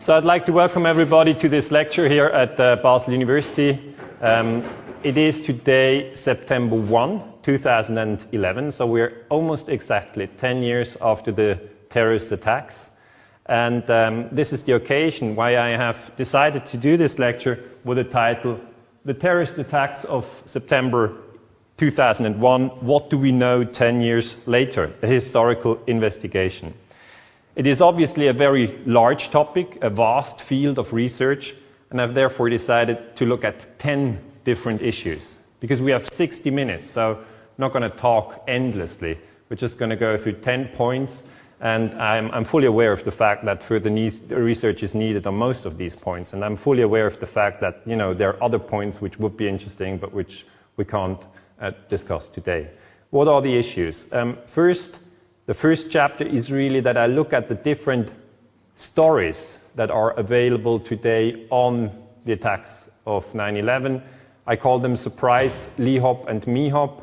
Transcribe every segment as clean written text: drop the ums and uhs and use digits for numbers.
So I'd like to welcome everybody to this lecture here at Basel University. It is today September 1, 2011, so we're almost exactly 10 years after the terrorist attacks. And this is the occasion why I have decided to do this lecture with the title, The Terrorist Attacks of September 2001, What Do We Know 10 Years Later? A Historical Investigation. It is obviously a very large topic, a vast field of research, and I've therefore decided to look at 10 different issues. Because we have 60 minutes, so I'm not going to talk endlessly. We're just going to go through 10 points, and I'm fully aware of the fact that further research is needed on most of these points, and I'm fully aware of the fact that there are other points which would be interesting, but which we can't discuss today. What are the issues? The first chapter is really that I look at the different stories that are available today on the attacks of 9/11. I call them surprise, LEHOP and MEHOP.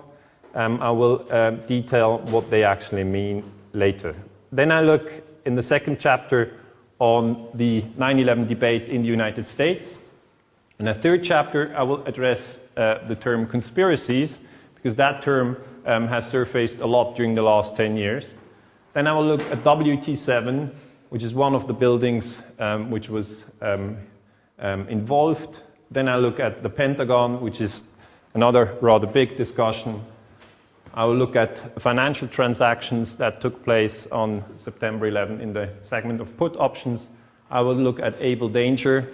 I will detail what they actually mean later. Then I look in the second chapter on the 9/11 debate in the United States. In the third chapter, I will address the term conspiracies, because that term has surfaced a lot during the last 10 years. Then I will look at WT7, which is one of the buildings which was involved. Then I look at the Pentagon, which is another rather big discussion. I will look at financial transactions that took place on September 11 in the segment of put options. I will look at able danger,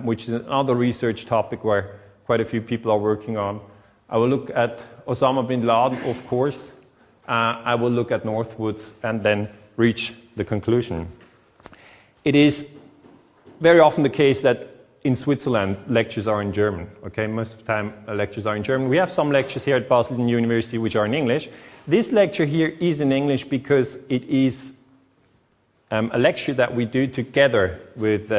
which is another research topic where quite a few people are working on. I will look at Osama bin Laden, of course. I will look at Northwoods and then reach the conclusion. It is very often the case that in Switzerland lectures are in German. Okay, most of the time lectures are in German. We have some lectures here at Basel University which are in English. This lecture here is in English because it is a lecture that we do together with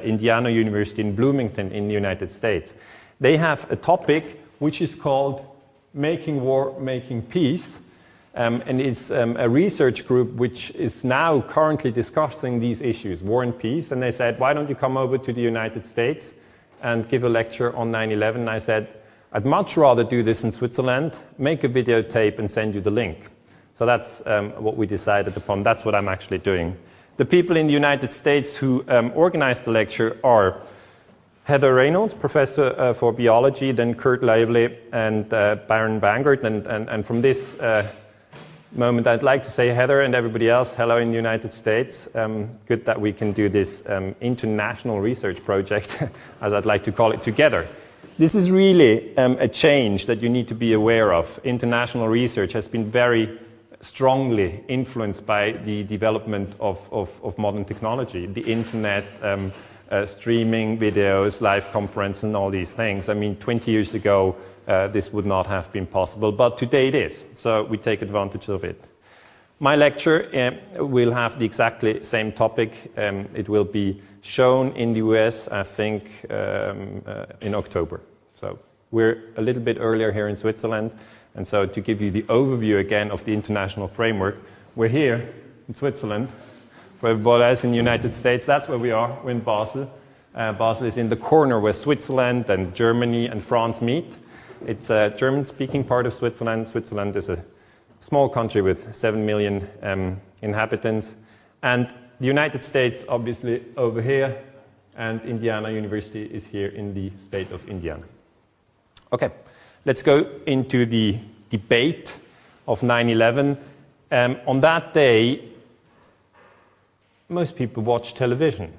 Indiana University in Bloomington in the United States. They have a topic which is called Making War, Making Peace. And it's a research group which is now currently discussing these issues, war and peace. And they said, why don't you come over to the United States and give a lecture on 9/11? And I said, I'd much rather do this in Switzerland, make a videotape and send you the link. So that's what we decided upon. That's what I'm actually doing. The people in the United States who organized the lecture are Heather Reynolds, professor for biology, then Kurt Lively and Baron Bangert. And from this moment, I'd like to say, Heather and everybody else, hello in the United States. Good that we can do this international research project, as I'd like to call it, together. This is really a change that you need to be aware of. International research has been very strongly influenced by the development of modern technology, the internet, streaming videos, live conference, and all these things. I mean, 20 years ago, this would not have been possible, but today it is, so we take advantage of it. My lecture will have the exactly same topic. It will be shown in the US, I think, in October. So we're a little bit earlier here in Switzerland, and so to give you the overview again of the international framework, we're here in Switzerland. For everybody else in the United States, that's where we are. We're in Basel. Basel is in the corner where Switzerland and Germany and France meet. It's a German-speaking part of Switzerland. Switzerland is a small country with 7 million inhabitants. And the United States, obviously, over here, and Indiana University is here in the state of Indiana. Okay, let's go into the debate of 9/11. On that day, most people watch television.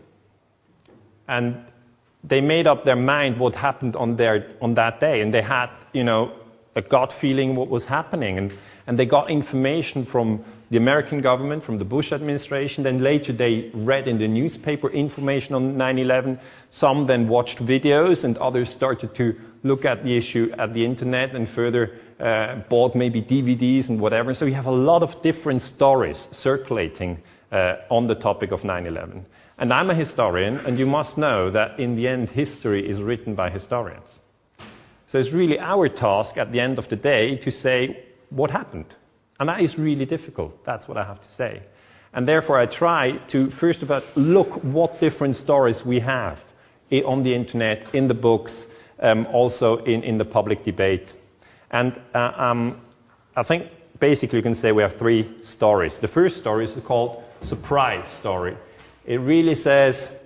And they made up their mind what happened on that day, and they had, a gut feeling what was happening, and they got information from the American government, from the Bush administration. Then later they read in the newspaper information on 9/11. Some then watched videos, and others started to look at the issue at the internet and further bought maybe DVDs and whatever. So you have a lot of different stories circulating on the topic of 9/11. And I'm a historian, and you must know that in the end, history is written by historians. So it's really our task at the end of the day to say what happened. And that is really difficult, that's what I have to say. And therefore, I try to, first of all, look what different stories we have on the internet, in the books, also in the public debate. And I think basically you can say we have three stories. The first story is called surprise story. It really says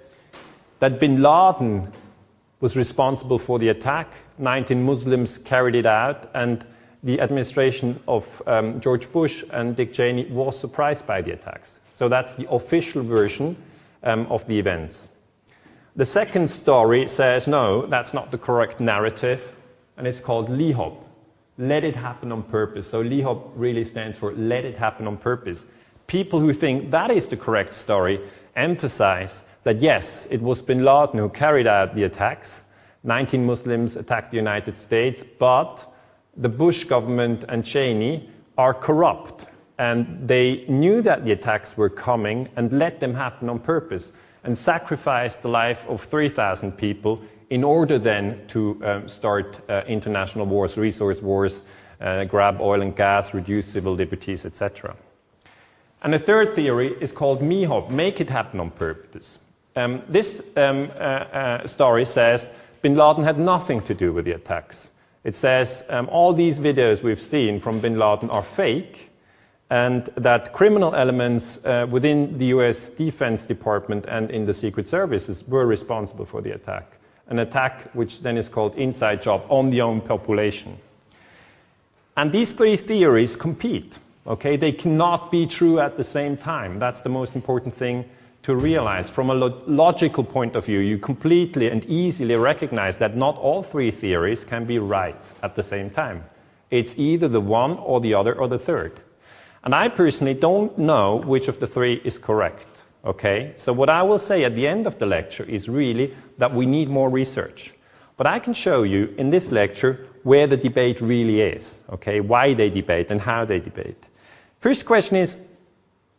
that bin Laden was responsible for the attack, 19 Muslims carried it out, and the administration of George Bush and Dick Cheney was surprised by the attacks. So that's the official version of the events. The second story says, no, that's not the correct narrative, and it's called LIHOP, let it happen on purpose. So LIHOP really stands for let it happen on purpose. People who think that is the correct story emphasize that yes, it was bin Laden who carried out the attacks. 19 Muslims attacked the United States, but the Bush government and Cheney are corrupt. And they knew that the attacks were coming and let them happen on purpose and sacrificed the life of 3,000 people in order then to start international wars, resource wars, grab oil and gas, reduce civil liberties, etc. And the third theory is called MIHOP, make it happen on purpose. This story says bin Laden had nothing to do with the attacks. It says all these videos we've seen from bin Laden are fake, and that criminal elements within the US Defense Department and in the Secret Services were responsible for the attack. An attack which then is called inside job on the own population. And these three theories compete. Okay? They cannot be true at the same time. That's the most important thing to realize. From a logical point of view, you completely and easily recognize that not all three theories can be right at the same time. It's either the one or the other or the third. And I personally don't know which of the three is correct. Okay? So what I will say at the end of the lecture is really that we need more research. But I can show you in this lecture where the debate really is. Okay? Why they debate and how they debate. First question is,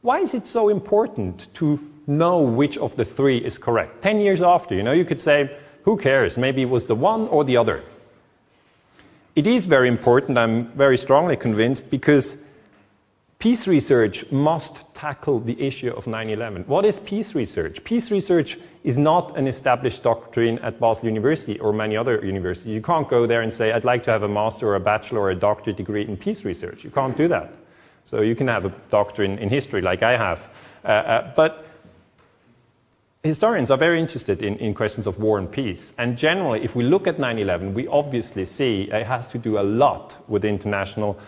why is it so important to know which of the three is correct? 10 years after, you could say, who cares? Maybe it was the one or the other. It is very important, I'm very strongly convinced, because peace research must tackle the issue of 9/11. What is peace research? Peace research is not an established doctrine at Basel University or many other universities. You can't go there and say, I'd like to have a master or a bachelor or a doctorate degree in peace research. You can't do that. So you can have a doctorate in history like I have. But historians are very interested in questions of war and peace. And generally, if we look at 9/11, we obviously see it has to do a lot with international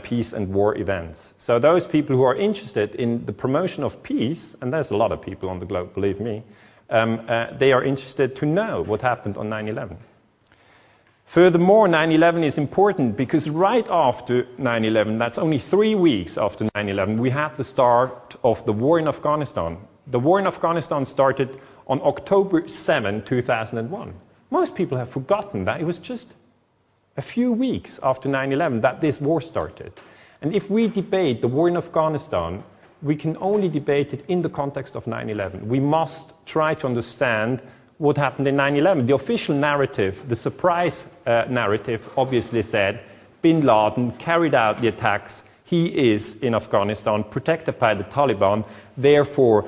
peace and war events. So those people who are interested in the promotion of peace, and there's a lot of people on the globe, believe me, they are interested to know what happened on 9/11. Furthermore, 9/11 is important because right after 9/11, that's only 3 weeks after 9/11, we had the start of the war in Afghanistan. The war in Afghanistan started on October 7, 2001. Most people have forgotten that it was just a few weeks after 9/11 that this war started. And if we debate the war in Afghanistan, we can only debate it in the context of 9/11. We must try to understand what happened in 9/11. The official narrative, the surprise narrative, obviously said bin Laden carried out the attacks. He is in Afghanistan, protected by the Taliban. Therefore,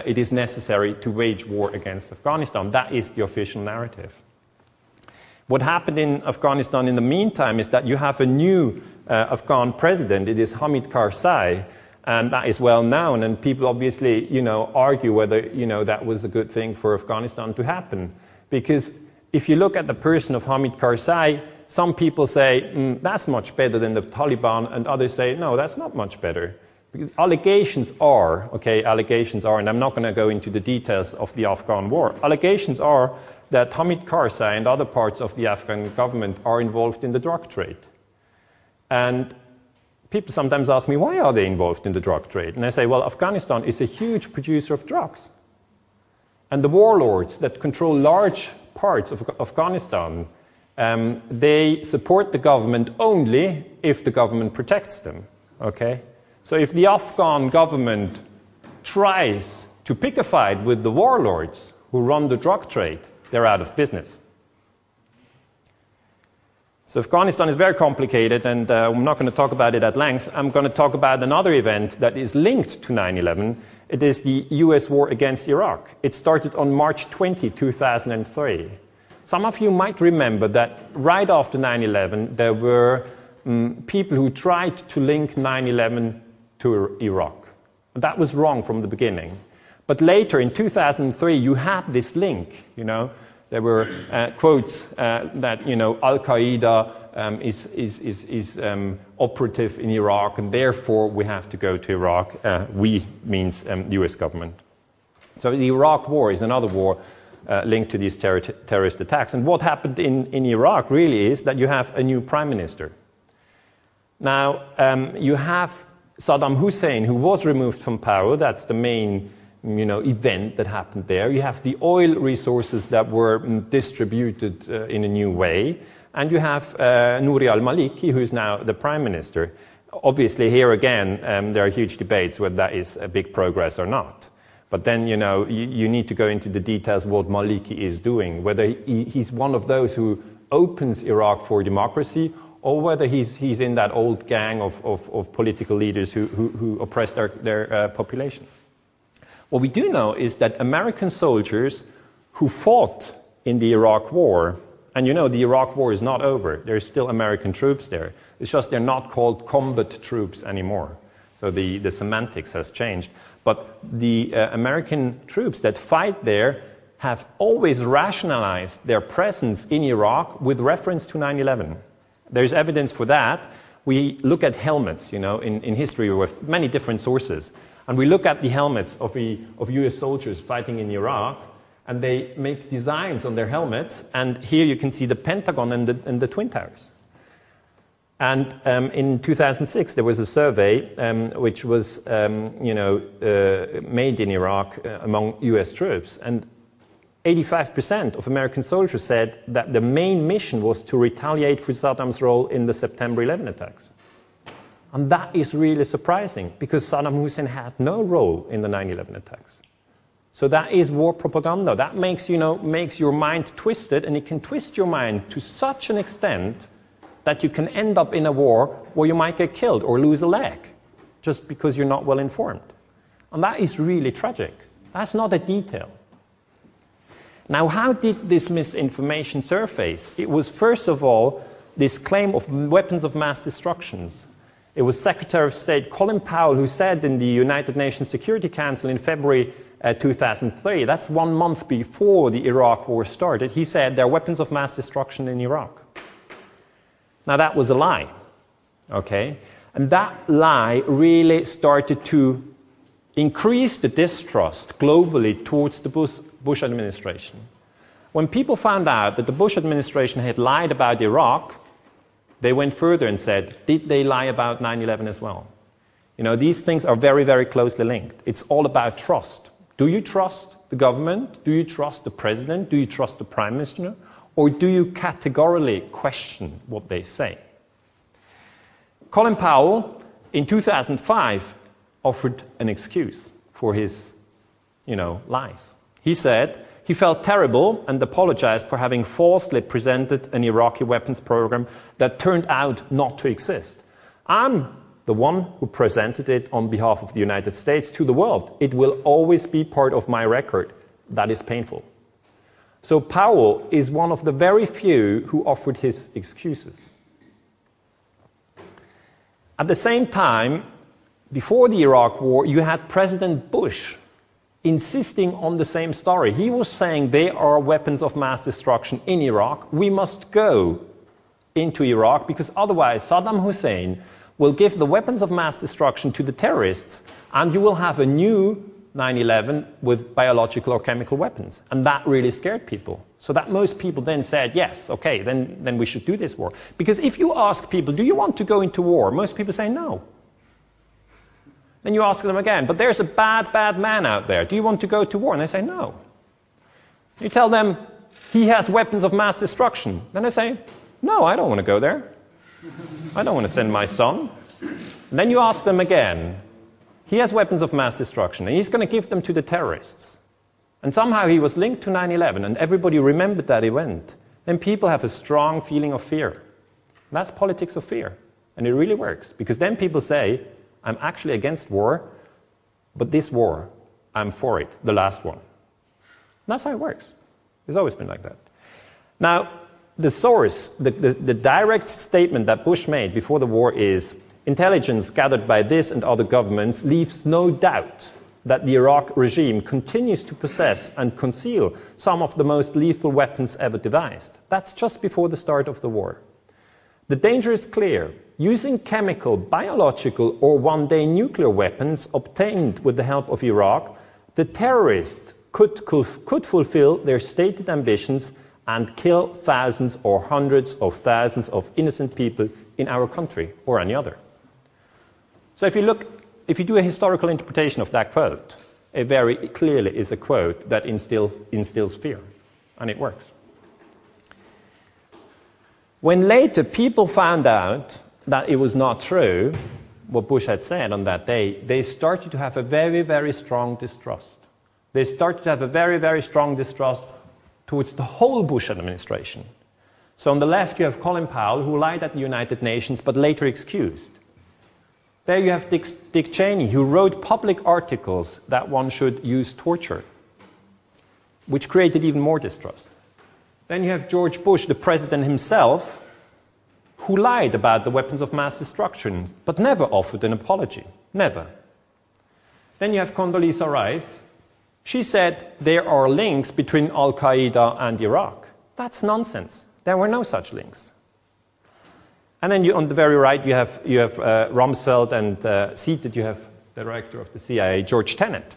it is necessary to wage war against Afghanistan. That is the official narrative. What happened in Afghanistan in the meantime is that you have a new Afghan president. It is Hamid Karzai, and that is well known. And people obviously, argue whether, that was a good thing for Afghanistan to happen. Because if you look at the person of Hamid Karzai, some people say, that's much better than the Taliban, and others say, no, that's not much better. Allegations are, and I'm not going to go into the details of the Afghan war. Allegations are that Hamid Karzai and other parts of the Afghan government are involved in the drug trade. And people sometimes ask me, why are they involved in the drug trade? And I say, well, Afghanistan is a huge producer of drugs. And the warlords that control large parts of Afghanistan, they support the government only if the government protects them. Okay? So if the Afghan government tries to pick a fight with the warlords who run the drug trade, they're out of business. So Afghanistan is very complicated, and I'm not going to talk about it at length. I'm going to talk about another event that is linked to 9/11. It is the US war against Iraq. It started on March 20, 2003. Some of you might remember that right after 9/11, there were people who tried to link 9/11 to Iraq. That was wrong from the beginning. But later, in 2003, you had this link, you know. There were quotes that, you know, Al-Qaeda is operative in Iraq, and therefore we have to go to Iraq. We means the US government. So the Iraq war is another war linked to these terrorist attacks. And what happened in Iraq really is that you have a new prime minister. Now, you have Saddam Hussein, who was removed from power. That's the main, you know, event that happened there. You have the oil resources that were distributed in a new way. And you have Nouri al-Maliki, who is now the prime minister. Obviously, here again, there are huge debates whether that is a big progress or not. But then, you know, you need to go into the details of what Maliki is doing, whether he's one of those who opens Iraq for democracy, or whether he's in that old gang of political leaders who oppress their population. What we do know is that American soldiers who fought in the Iraq war, and you know the Iraq war is not over, there's still American troops there, it's just they're not called combat troops anymore. So the semantics has changed. But the American troops that fight there have always rationalized their presence in Iraq with reference to 9/11. There's evidence for that. We look at helmets, you know, in history with many different sources. And we look at the helmets of US soldiers fighting in Iraq, and they make designs on their helmets. And here you can see the Pentagon and the Twin Towers. And in 2006, there was a survey which was made in Iraq among US troops. And 85% of American soldiers said that the main mission was to retaliate for Saddam's role in the September 11 attacks. And that is really surprising, because Saddam Hussein had no role in the 9/11 attacks. So that is war propaganda. That makes your mind twisted, and it can twist your mind to such an extent that you can end up in a war where you might get killed or lose a leg just because you're not well informed. And that is really tragic. That's not a detail. Now, how did this misinformation surface? It was, first of all, this claim of weapons of mass destruction. It was Secretary of State Colin Powell who said in the United Nations Security Council in February 2003, that's 1 month before the Iraq war started, he said there are weapons of mass destruction in Iraq. Now, that was a lie, okay? And that lie really started to increase the distrust globally towards the Bush administration. When people found out that the Bush administration had lied about Iraq, they went further and said, did they lie about 9/11 as well? You know, these things are very, very closely linked. It's all about trust. Do you trust the government? Do you trust the president? Do you trust the prime minister? Or do you categorically question what they say? Colin Powell, in 2005, offered an excuse for his, lies. He said he felt terrible and apologized for having falsely presented an Iraqi weapons program that turned out not to exist. I'm the one who presented it on behalf of the United States to the world. It will always be part of my record. That is painful. So Powell is one of the very few who offered his excuses. At the same time, before the Iraq war, you had President Bush insisting on the same story. He was saying there are weapons of mass destruction in Iraq. We must go into Iraq because otherwise Saddam Hussein will give the weapons of mass destruction to the terrorists, and you will have a new 9/11 with biological or chemical weapons. And that really scared people. So that most people then said, yes, okay, then we should do this war. Because if you ask people, do you want to go into war? Most people say no. Then you ask them again, but there's a bad man out there. Do you want to go to war? And they say no. You tell them, he has weapons of mass destruction. Then they say, no, I don't want to go there. I don't want to send my son. And then you ask them again, he has weapons of mass destruction, and he's going to give them to the terrorists. And somehow he was linked to 9/11, and everybody remembered that event. Then people have a strong feeling of fear. That's politics of fear. And it really works, because then people say, I'm actually against war, but this war, I'm for it, the last one. And that's how it works. It's always been like that. Now, the source, the direct statement that Bush made before the war is, intelligence gathered by this and other governments leaves no doubt that the Iraq regime continues to possess and conceal some of the most lethal weapons ever devised. That's just before the start of the war. The danger is clear. Using chemical, biological, or one-day nuclear weapons obtained with the help of Iraq, the terrorists could fulfill their stated ambitions and kill thousands or hundreds of thousands of innocent people in our country or any other. So if you do a historical interpretation of that quote, it very clearly is a quote that instills fear, and it works. When later people found out that it was not true, what Bush had said on that day, they started to have a very, very strong distrust. They started to have a very, very strong distrust towards the whole Bush administration. So on the left you have Colin Powell, who lied at the United Nations but later excused. There you have Dick Cheney, who wrote public articles that one should use torture, which created even more distrust. Then you have George Bush, the president himself, who lied about the weapons of mass destruction, but never offered an apology. Never. Then you have Condoleezza Rice. She said there are links between Al-Qaeda and Iraq. That's nonsense. There were no such links. And then on the very right, you have Rumsfeld, and seated you have the director of the CIA, George Tenet,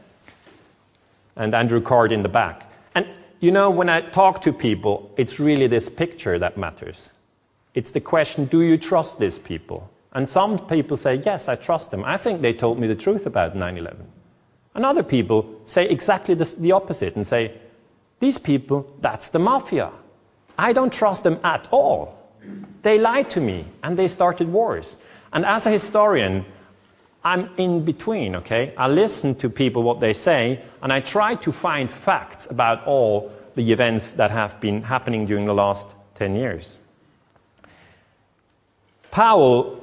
and Andrew Card in the back. And you know, when I talk to people, it's really this picture that matters. It's the question, do you trust these people? And some people say, yes, I trust them. I think they told me the truth about 9/11. And other people say exactly the opposite and say, these people, that's the mafia. I don't trust them at all. They lied to me, and they started wars. And as a historian, I'm in between, okay? I listen to people, what they say, and I try to find facts about all the events that have been happening during the last 10 years. Powell,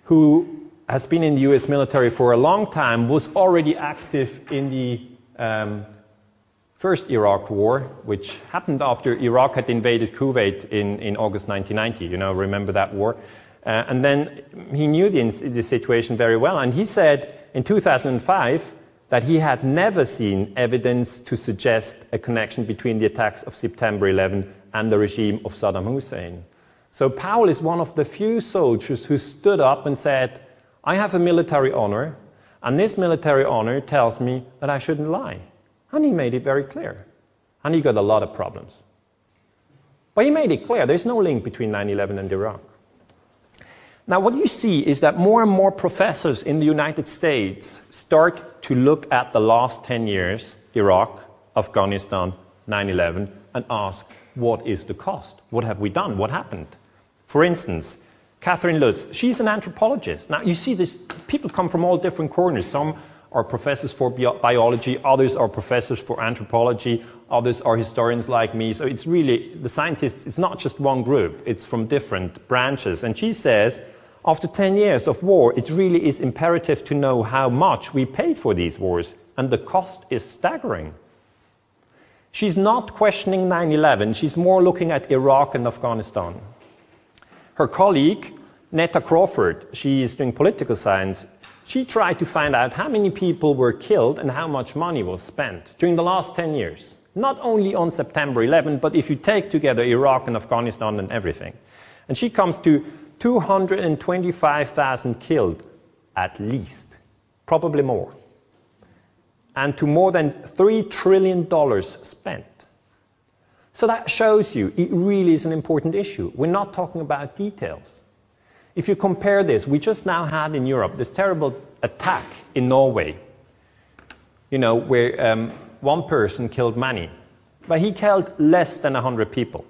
who has been in the US military for a long time, was already active in the first Iraq war, which happened after Iraq had invaded Kuwait in August 1990. You know, remember that war? And then he knew the situation very well. And he said in 2005 that he had never seen evidence to suggest a connection between the attacks of September 11 and the regime of Saddam Hussein. So Powell is one of the few soldiers who stood up and said, I have a military honor, and this military honor tells me that I shouldn't lie. And he made it very clear. And he got a lot of problems. But he made it clear there's no link between 9/11 and Iraq. Now what you see is that more and more professors in the United States start to look at the last 10 years, Iraq, Afghanistan, 9/11, and ask, what is the cost? What have we done? What happened? For instance, Catherine Lutz, she's an anthropologist. Now you see this, people come from all different corners. Some are professors for biology, others are professors for anthropology, others are historians like me. So it's really, the scientists, it's not just one group, it's from different branches. And she says, after 10 years of war, it really is imperative to know how much we paid for these wars, and the cost is staggering. She's not questioning 9/11, she's more looking at Iraq and Afghanistan. Her colleague, Netta Crawford, she is doing political science. She tried to find out how many people were killed and how much money was spent during the last 10 years. Not only on September 11, but if you take together Iraq and Afghanistan and everything. And she comes to 225,000 killed, at least, probably more. And to more than $3 trillion spent. So that shows you it really is an important issue. We're not talking about details. If you compare this, we just now had in Europe this terrible attack in Norway, you know, where one person killed many, but he killed less than 100 people,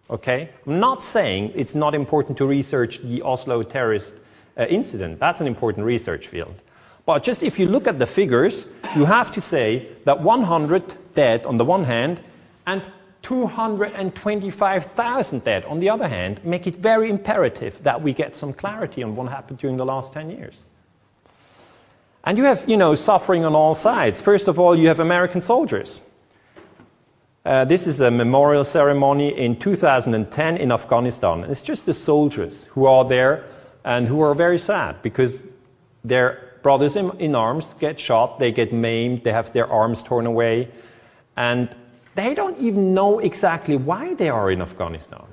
okay? I'm not saying it's not important to research the Oslo terrorist incident. That's an important research field. But just if you look at the figures, you have to say that 100 dead on the one hand and 225,000 dead, on the other hand, make it very imperative that we get some clarity on what happened during the last 10 years. And you have, suffering on all sides. First of all, you have American soldiers. This is a memorial ceremony in 2010 in Afghanistan. It's just the soldiers who are there and who are very sad because their brothers in arms get shot, they get maimed, they have their arms torn away, and they don't even know exactly why they are in Afghanistan.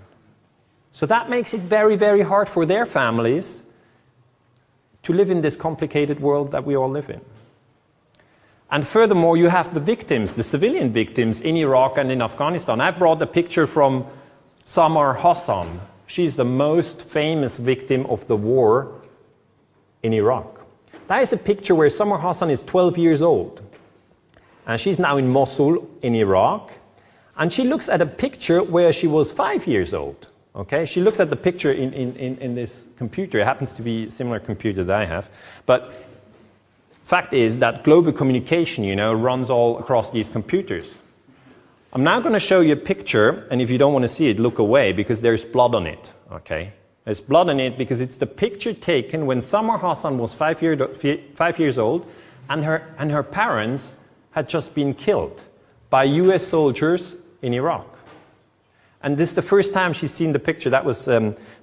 So that makes it very, very hard for their families to live in this complicated world that we all live in. And furthermore, you have the victims, the civilian victims in Iraq and in Afghanistan. I brought a picture from Samar Hassan. She's the most famous victim of the war in Iraq. That is a picture where Samar Hassan is 12 years old. And she's now in Mosul in Iraq. And she looks at a picture where she was 5 years old. Okay? She looks at the picture in this computer. It happens to be a similar computer that I have. But fact is that global communication, runs all across these computers. I'm now going to show you a picture, and if you don't want to see it, look away, because there's blood on it. Okay? There's blood on it because it's the picture taken when Samar Hassan was 5 years old, and her parents had just been killed by US soldiers in Iraq. And this is the first time she's seen the picture. That was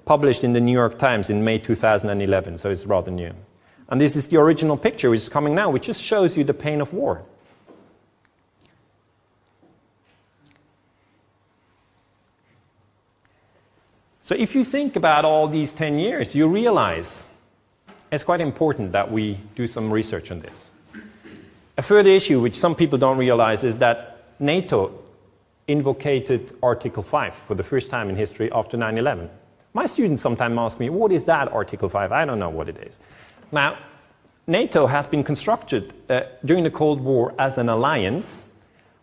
published in the New York Times in May 2011, so it's rather new. And this is the original picture, which is coming now, which just shows you the pain of war. So if you think about all these 10 years, you realize it's quite important that we do some research on this. A further issue, which some people don't realize, is that NATO invocated Article 5 for the first time in history after 9/11. My students sometimes ask me, what is that Article 5? I don't know what it is. Now, NATO has been constructed during the Cold War as an alliance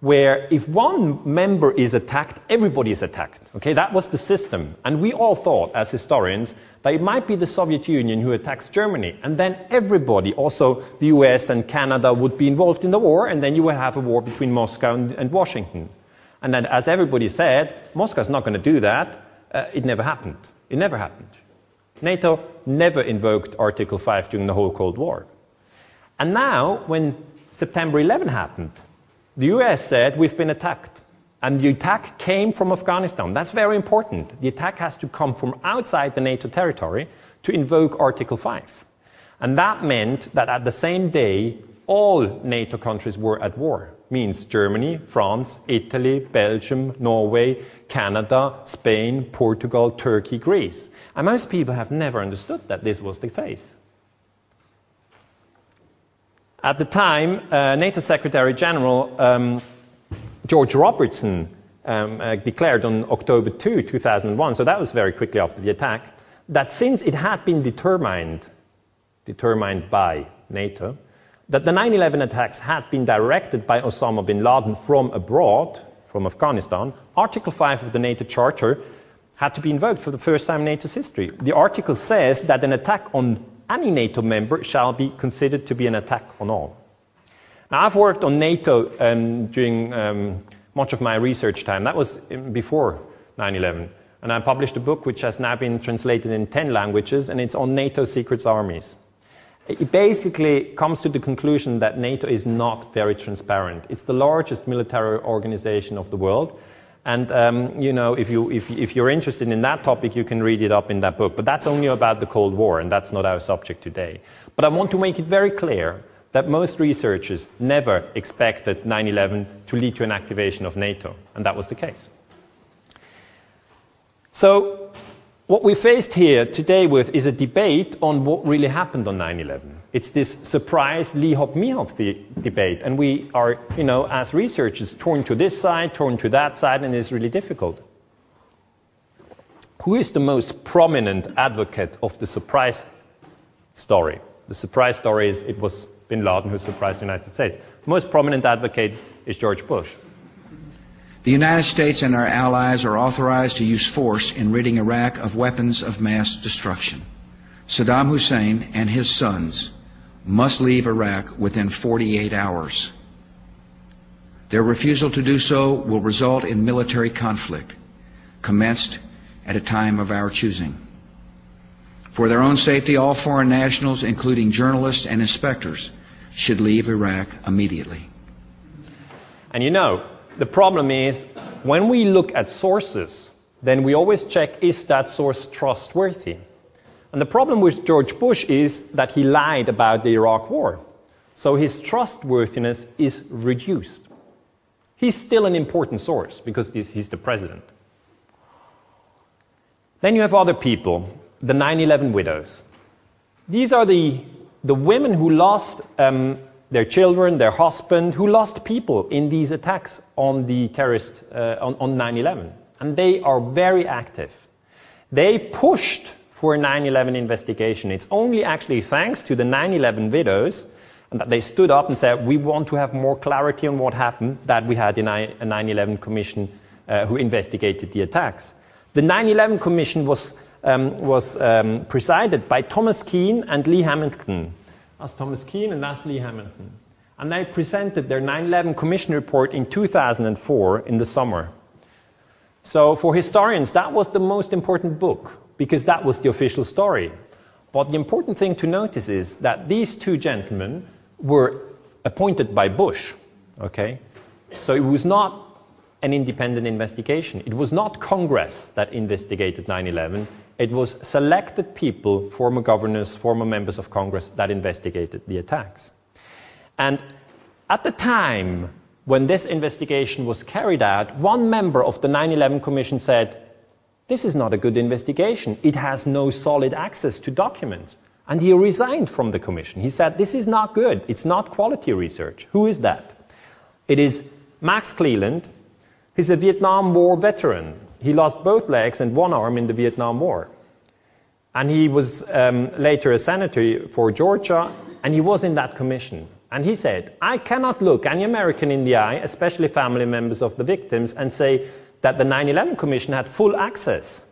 where if one member is attacked, everybody is attacked. Okay, that was the system. And we all thought, as historians, that it might be the Soviet Union who attacks Germany. And then everybody, also the US and Canada, would be involved in the war, and then you would have a war between Moscow and Washington. And then, as everybody said, Moscow's not going to do that. It never happened. It never happened. NATO never invoked Article 5 during the whole Cold War. And now, when September 11 happened, the US said, we've been attacked. And the attack came from Afghanistan. That's very important. The attack has to come from outside the NATO territory to invoke Article 5. And that meant that at the same day, all NATO countries were at war. Means Germany, France, Italy, Belgium, Norway, Canada, Spain, Portugal, Turkey, Greece. And most people have never understood that this was the case. At the time, NATO Secretary General George Robertson declared on October 2, 2001, so that was very quickly after the attack, that since it had been determined by NATO, that the 9/11 attacks had been directed by Osama bin Laden from abroad, from Afghanistan, Article 5 of the NATO Charter had to be invoked for the first time in NATO's history. The article says that an attack on any NATO member shall be considered to be an attack on all. Now, I've worked on NATO during much of my research time. That was before 9/11. And I published a book which has now been translated in 10 languages, and it's on NATO secret armies. It basically comes to the conclusion that NATO is not very transparent. It's the largest military organization of the world. And if you're interested in that topic, you can read it up in that book. But that's only about the Cold War, and that's not our subject today. But I want to make it very clear that most researchers never expected 9/11 to lead to an activation of NATO, and that was the case. So what we faced here today with is a debate on what really happened on 9/11. It's this surprise Lee-Hop-Me-Hop debate, and we are, as researchers, torn to this side, torn to that side, and it's really difficult. Who is the most prominent advocate of the surprise story? The surprise story is it was bin Laden who surprised the United States. The most prominent advocate is George Bush. The United States and our allies are authorized to use force in ridding Iraq of weapons of mass destruction. Saddam Hussein and his sons must leave Iraq within 48 hours. Their refusal to do so will result in military conflict, commenced at a time of our choosing. For their own safety, all foreign nationals, including journalists and inspectors, should leave Iraq immediately. And you know, the problem is, when we look at sources, then we always check, is that source trustworthy? And the problem with George Bush is that he lied about the Iraq War. So his trustworthiness is reduced. He's still an important source because he's the president. Then you have other people, the 9/11 widows. These are the women who lost their children, their husband, who lost people in these attacks on the terrorists on 9/11. And they are very active. They pushed for a 9/11 investigation. It's only actually thanks to the 9/11 widows and that they stood up and said, we want to have more clarity on what happened, that we had a 9/11 commission who investigated the attacks. The 9/11 commission was presided by Thomas Keane and Lee Hamilton. That's Thomas Keane and that's Lee Hamilton. And they presented their 9/11 commission report in 2004 in the summer. So for historians, that was the most important book, because that was the official story. But the important thing to notice is that these two gentlemen were appointed by Bush, okay? So it was not an independent investigation. It was not Congress that investigated 9/11. It was selected people, former governors, former members of Congress, that investigated the attacks. And at the time when this investigation was carried out, one member of the 9/11 Commission said, this is not a good investigation. It has no solid access to documents. And he resigned from the commission. He said, this is not good. It's not quality research. Who is that? It is Max Cleland. He's a Vietnam War veteran. He lost both legs and one arm in the Vietnam War. And he was later a senator for Georgia, and he was in that commission. And he said, I cannot look any American in the eye, especially family members of the victims, and say that the 9/11 Commission had full access.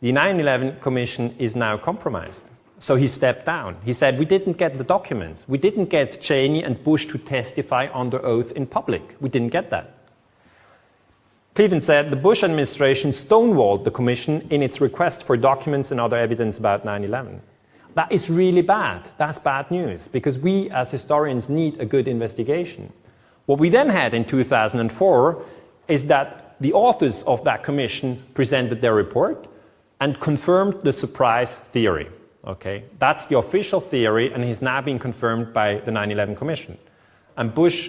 The 9/11 Commission is now compromised. So he stepped down. He said, we didn't get the documents. We didn't get Cheney and Bush to testify under oath in public. We didn't get that. Cleveland said the Bush administration stonewalled the commission in its request for documents and other evidence about 9/11. That is really bad. That's bad news, because we as historians need a good investigation. What we then had in 2004 is that the authors of that commission presented their report and confirmed the surprise theory. Okay? That's the official theory, and it's now been confirmed by the 9/11 Commission. And Bush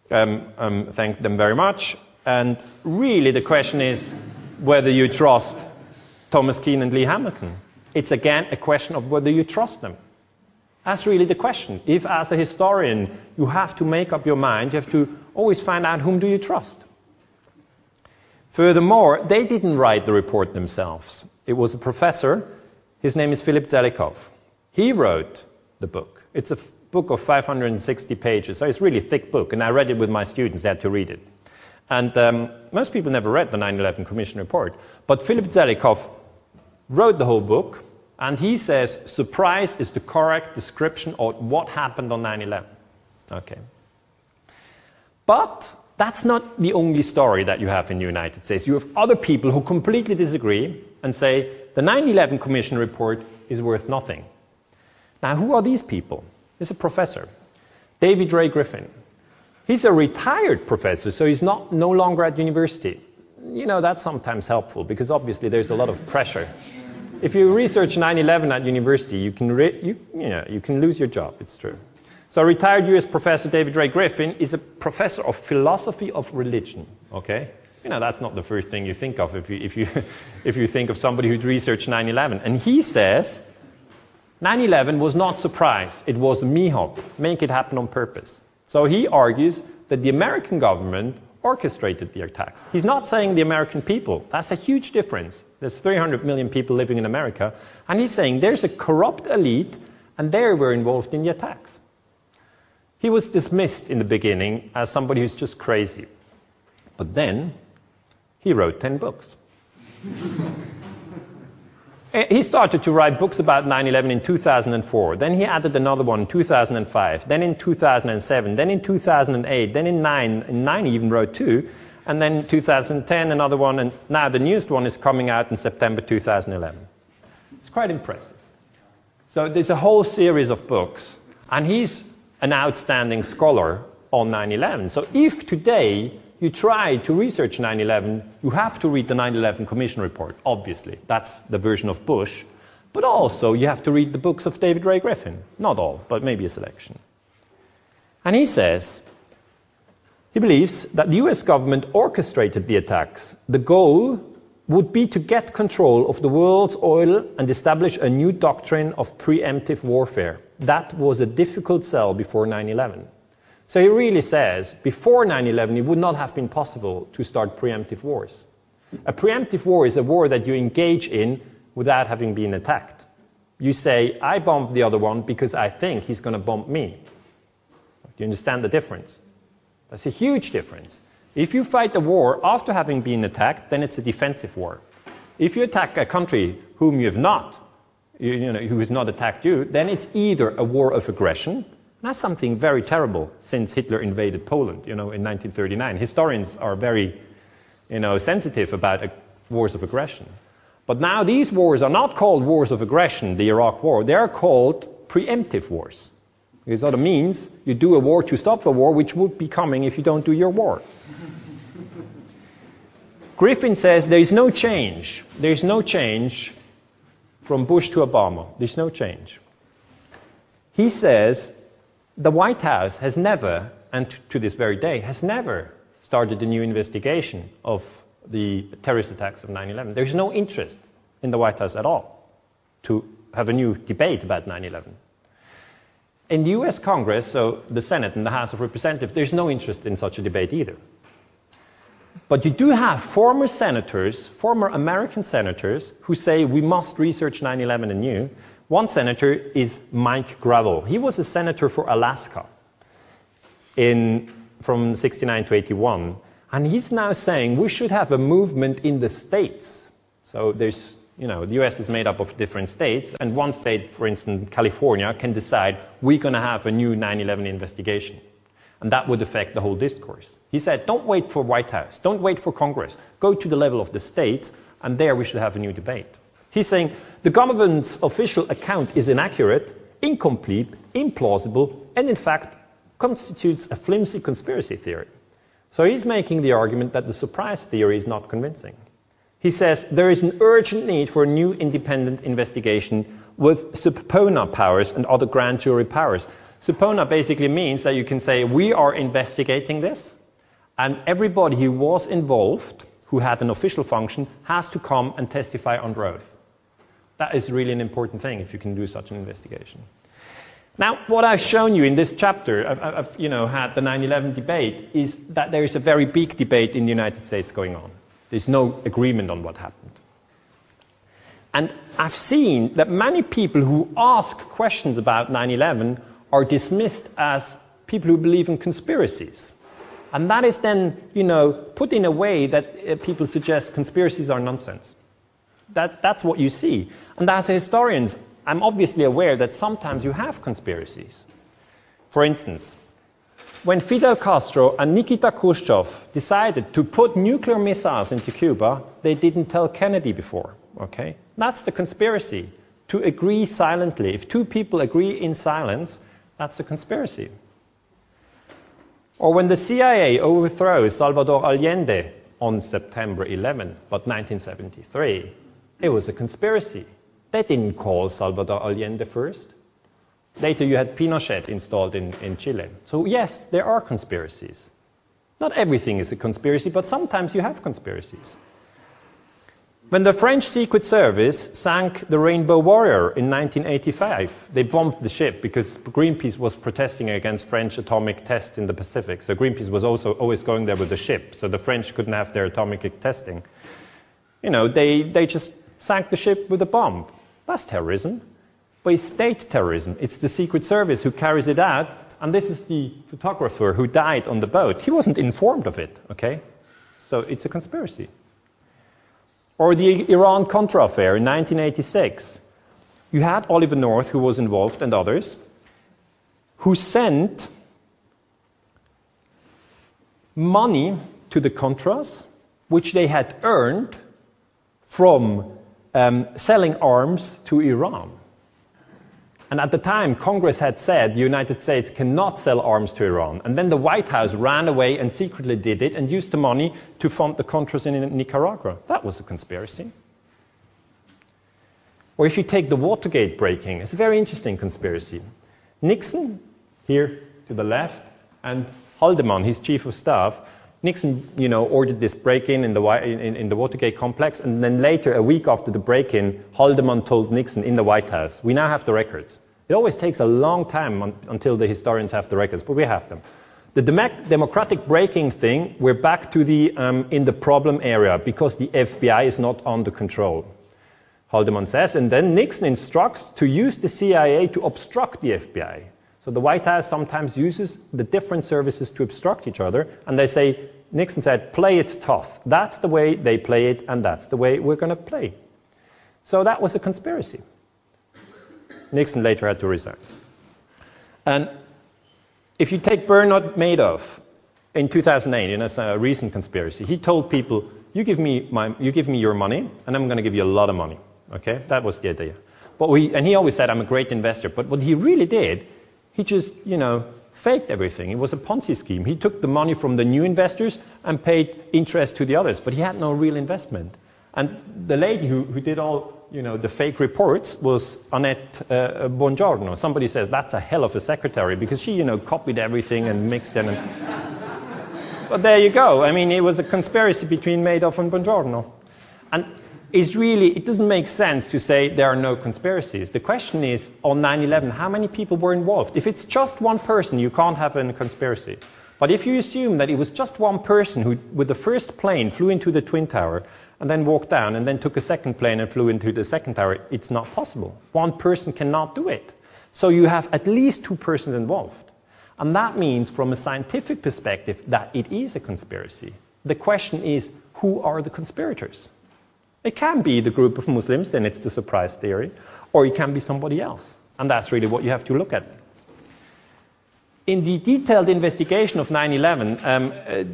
thanked them very much. And really the question is whether you trust Thomas Keane and Lee Hamilton. It's again a question of whether you trust them. That's really the question. If as a historian you have to make up your mind, you have to always find out whom do you trust. Furthermore, they didn't write the report themselves. It was a professor. His name is Philip Zelikow. He wrote the book. It's a book of 560 pages, so it's a really thick book, and I read it with my students. They had to read it. And most people never read the 9/11 Commission report. But Philip Zelikow wrote the whole book, and he says surprise is the correct description of what happened on 9/11. Okay. But that's not the only story that you have in the United States. You have other people who completely disagree and say the 9/11 Commission report is worth nothing. Now, who are these people? There's a professor, David Ray Griffin. He's a retired professor, so he's no longer at university. You know, that's sometimes helpful, because obviously there's a lot of pressure. If you research 9/11 at university, you can lose your job, it's true. So retired US professor David Ray Griffin is a professor of philosophy of religion, okay? You know, that's not the first thing you think of if you think of somebody who'd researched 9/11. And he says 9/11 was not surprise, it was mihop, make it happen on purpose. So he argues that the American government orchestrated the attacks. He's not saying the American people. That's a huge difference. There's 300 million people living in America, and he's saying there's a corrupt elite, and they were involved in the attacks. He was dismissed in the beginning as somebody who's just crazy. But then he wrote 10 books. He started to write books about 9/11 in 2004. Then he added another one in 2005. Then in 2007. Then in 2008. Then in 9. In 9 he even wrote 2. And then in 2010 another one. And now the newest one is coming out in September 2011. It's quite impressive. So there's a whole series of books. And he's an outstanding scholar on 9/11. So if today you try to research 9/11, you have to read the 9/11 Commission report, obviously. That's the version of Bush. But also you have to read the books of David Ray Griffin. Not all, but maybe a selection. And he says, he believes that the US government orchestrated the attacks. The goal would be to get control of the world's oil and establish a new doctrine of preemptive warfare. That was a difficult sell before 9/11. So he really says, before 9/11, it would not have been possible to start preemptive wars. A preemptive war is a war that you engage in without having been attacked. You say, I bombed the other one because I think he's going to bomb me. Do you understand the difference? That's a huge difference. If you fight a war after having been attacked, then it's a defensive war. If you attack a country whom you have not, who has not attacked you, then it's either a war of aggression. That's something very terrible since Hitler invaded Poland, in 1939. Historians are very, sensitive about wars of aggression. But now these wars are not called wars of aggression, the Iraq War. They are called preemptive wars. Because that means you do a war to stop a war which would be coming if you don't do your war. Griffin says there is no change. There is no change from Bush to Obama. There's no change. He says the White House has never, and to this very day, has never started a new investigation of the terrorist attacks of 9/11. There's no interest in the White House at all to have a new debate about 9/11. In the US Congress, so the Senate and the House of Representatives, there's no interest in such a debate either. But you do have former senators, former American senators, who say we must research 9/11 anew. One senator is Mike Gravel. He was a senator for Alaska from 69 to 81. And he's now saying we should have a movement in the states. So there's, the US is made up of different states. And one state, for instance, California, can decide we're going to have a new 9/11 investigation. And that would affect the whole discourse. He said, don't wait for White House. Don't wait for Congress. Go to the level of the states, and there we should have a new debate. He's saying the government's official account is inaccurate, incomplete, implausible, and in fact constitutes a flimsy conspiracy theory. So he's making the argument that the surprise theory is not convincing. He says there is an urgent need for a new independent investigation with subpoena powers and other grand jury powers. Subpoena basically means that you can say, we are investigating this, and everybody who was involved, who had an official function, has to come and testify under oath. That is really an important thing if you can do such an investigation. Now, what I've shown you in this chapter, I've had the 9/11 debate, is that there is a very big debate in the United States going on. There's no agreement on what happened. And I've seen that many people who ask questions about 9/11 are dismissed as people who believe in conspiracies. And that is then, put in a way that people suggest conspiracies are nonsense. That's what you see. And as historians, I'm obviously aware that sometimes you have conspiracies. For instance, when Fidel Castro and Nikita Khrushchev decided to put nuclear missiles into Cuba, they didn't tell Kennedy before, okay? That's the conspiracy, to agree silently. If two people agree in silence, that's a conspiracy. Or when the CIA overthrows Salvador Allende on September 11, but 1973, it was a conspiracy. They didn't call Salvador Allende first. Later you had Pinochet installed in Chile. So yes, there are conspiracies. Not everything is a conspiracy, but sometimes you have conspiracies. When the French Secret Service sank the Rainbow Warrior in 1985, they bombed the ship because Greenpeace was protesting against French atomic tests in the Pacific. So Greenpeace was also always going there with the ship, so the French couldn't have their atomic testing. They just sank the ship with a bomb. That's terrorism. But it's state terrorism. It's the Secret Service who carries it out, and this is the photographer who died on the boat. He wasn't informed of it, okay? So it's a conspiracy. Or the Iran-Contra affair in 1986. You had Oliver North, who was involved, and others, who sent money to the Contras, which they had earned from selling arms to Iran. And at the time, Congress had said the United States cannot sell arms to Iran. And then the White House ran away and secretly did it and used the money to fund the Contras in Nicaragua. That was a conspiracy. Or if you take the Watergate break-in, it's a very interesting conspiracy. Nixon, here to the left, and Haldeman, his chief of staff, Nixon, ordered this break-in in the Watergate complex, and then later, a week after the break-in, Haldeman told Nixon in the White House, we now have the records. It always takes a long time until the historians have the records, but we have them. The democratic break-in thing, we're back to the in the problem area because the FBI is not under control, Haldeman says, and then Nixon instructs to use the CIA to obstruct the FBI. So the White House sometimes uses the different services to obstruct each other, and they say, Nixon said, play it tough. That's the way they play it, and that's the way we're going to play. So that was a conspiracy. Nixon later had to resign. And if you take Bernard Madoff in 2008, and that's a recent conspiracy, he told people, you give me your money, and I'm going to give you a lot of money. Okay, that was the idea. And he always said, I'm a great investor. But what he really did, he just, faked everything. It was a Ponzi scheme. He took the money from the new investors and paid interest to the others, but he had no real investment. And the lady who did all, the fake reports was Annette Bongiorno. Somebody says that's a hell of a secretary because she, copied everything and mixed them. But there you go. I mean, it was a conspiracy between Madoff and Bongiorno. And it doesn't make sense to say there are no conspiracies. The question is, on 9/11, how many people were involved? If it's just one person, you can't have a conspiracy. But if you assume that it was just one person who, with the first plane, flew into the Twin Tower, and then walked down, and then took a second plane and flew into the second tower, it's not possible. One person cannot do it. So you have at least two persons involved. And that means, from a scientific perspective, that it is a conspiracy. The question is, who are the conspirators? It can be the group of Muslims, then it's the surprise theory, or it can be somebody else. And that's really what you have to look at. In the detailed investigation of 9/11,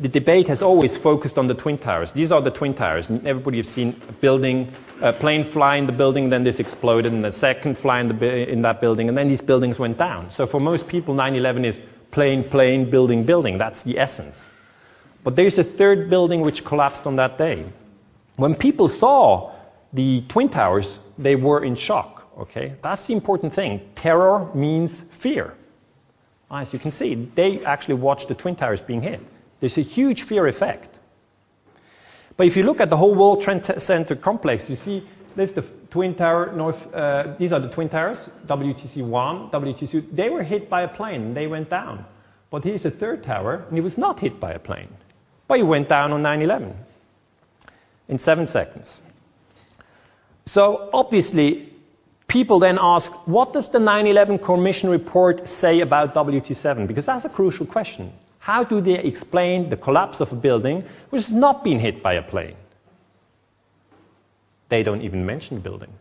the debate has always focused on the Twin Towers. These are the Twin Towers. Everybody has seen a plane fly in the building, then this exploded, and the second fly in that building, and then these buildings went down. So for most people, 9/11 is plane, building, building. That's the essence. But there's a third building which collapsed on that day. When people saw the Twin Towers, they were in shock. Okay? That's the important thing. Terror means fear. As you can see, they actually watched the Twin Towers being hit. There's a huge fear effect. But if you look at the whole World Trade Center complex, you see there's the Twin Tower these are the Twin Towers, WTC-1, WTC. They were hit by a plane, and they went down. But here's the third tower, and it was not hit by a plane. But it went down on 9/11 in 7 seconds. So obviously, people then ask, what does the 9/11 Commission report say about WT7? Because that's a crucial question. How do they explain the collapse of a building which has not been hit by a plane? They don't even mention the building.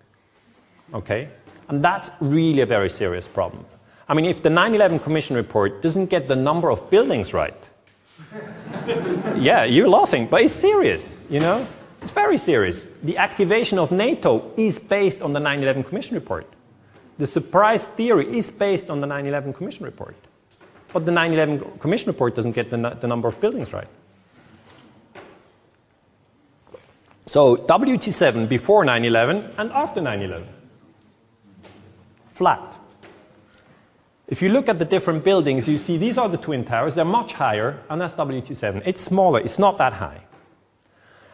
Okay? And that's really a very serious problem. I mean, if the 9/11 Commission report doesn't get the number of buildings right, yeah, you're laughing, but it's serious, It's very serious. The activation of NATO is based on the 9/11 Commission report. The surprise theory is based on the 9/11 Commission report. But the 9/11 Commission report doesn't get the number of buildings right. So WT7 before 9/11 and after 9/11. Flat. If you look at the different buildings, you see these are the Twin Towers. They're much higher, and that's WT7. It's smaller. It's not that high.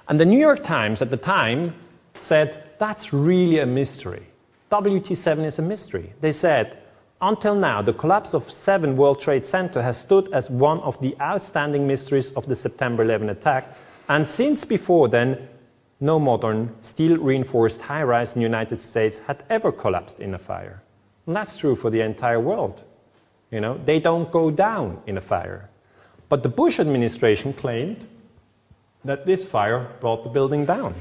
And the New York Times at the time said, that's really a mystery. WT7 is a mystery. They said, until now, the collapse of 7 World Trade Center has stood as one of the outstanding mysteries of the September 11 attack. And since before then, no modern steel-reinforced high-rise in the United States had ever collapsed in a fire. And that's true for the entire world. They don't go down in a fire. But the Bush administration claimed that this fire brought the building down.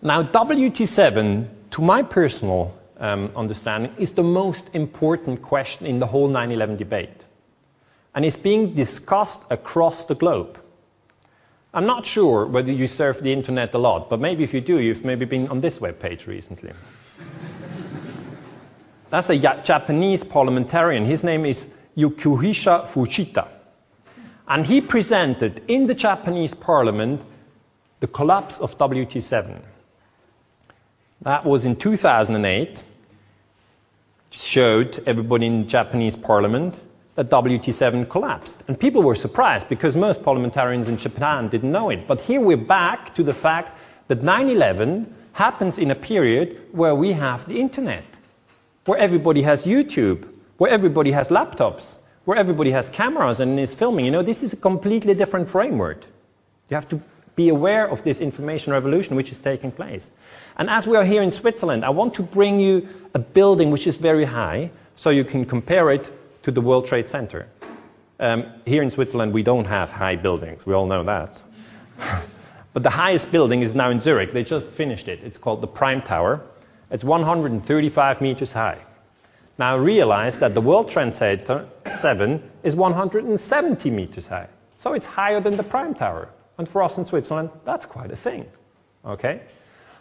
Now, WT7, to my personal understanding, is the most important question in the whole 9/11 debate. And it's being discussed across the globe. I'm not sure whether you surf the internet a lot, but maybe if you do, you've maybe been on this webpage recently. That's a Japanese parliamentarian. His name is Yukihisa Fujita. And he presented in the Japanese parliament the collapse of WT7. That was in 2008. Showed everybody in the Japanese parliament that WT7 collapsed. And people were surprised because most parliamentarians in Japan didn't know it. But here we're back to the fact that 9/11 happens in a period where we have the internet, where everybody has YouTube, where everybody has laptops, where everybody has cameras and is filming. You know, this is a completely different framework. You have to be aware of this information revolution which is taking place. And as we are here in Switzerland, I want to bring you a building which is very high so you can compare it to the World Trade Center. Here in Switzerland we don't have high buildings, we all know that. But the highest building is now in Zurich. They just finished it. It's called the Prime Tower. It's 135 meters high. Now realize that the World Trade Center 7 is 170 meters high. So it's higher than the Prime Tower. And for us in Switzerland, that's quite a thing. Okay?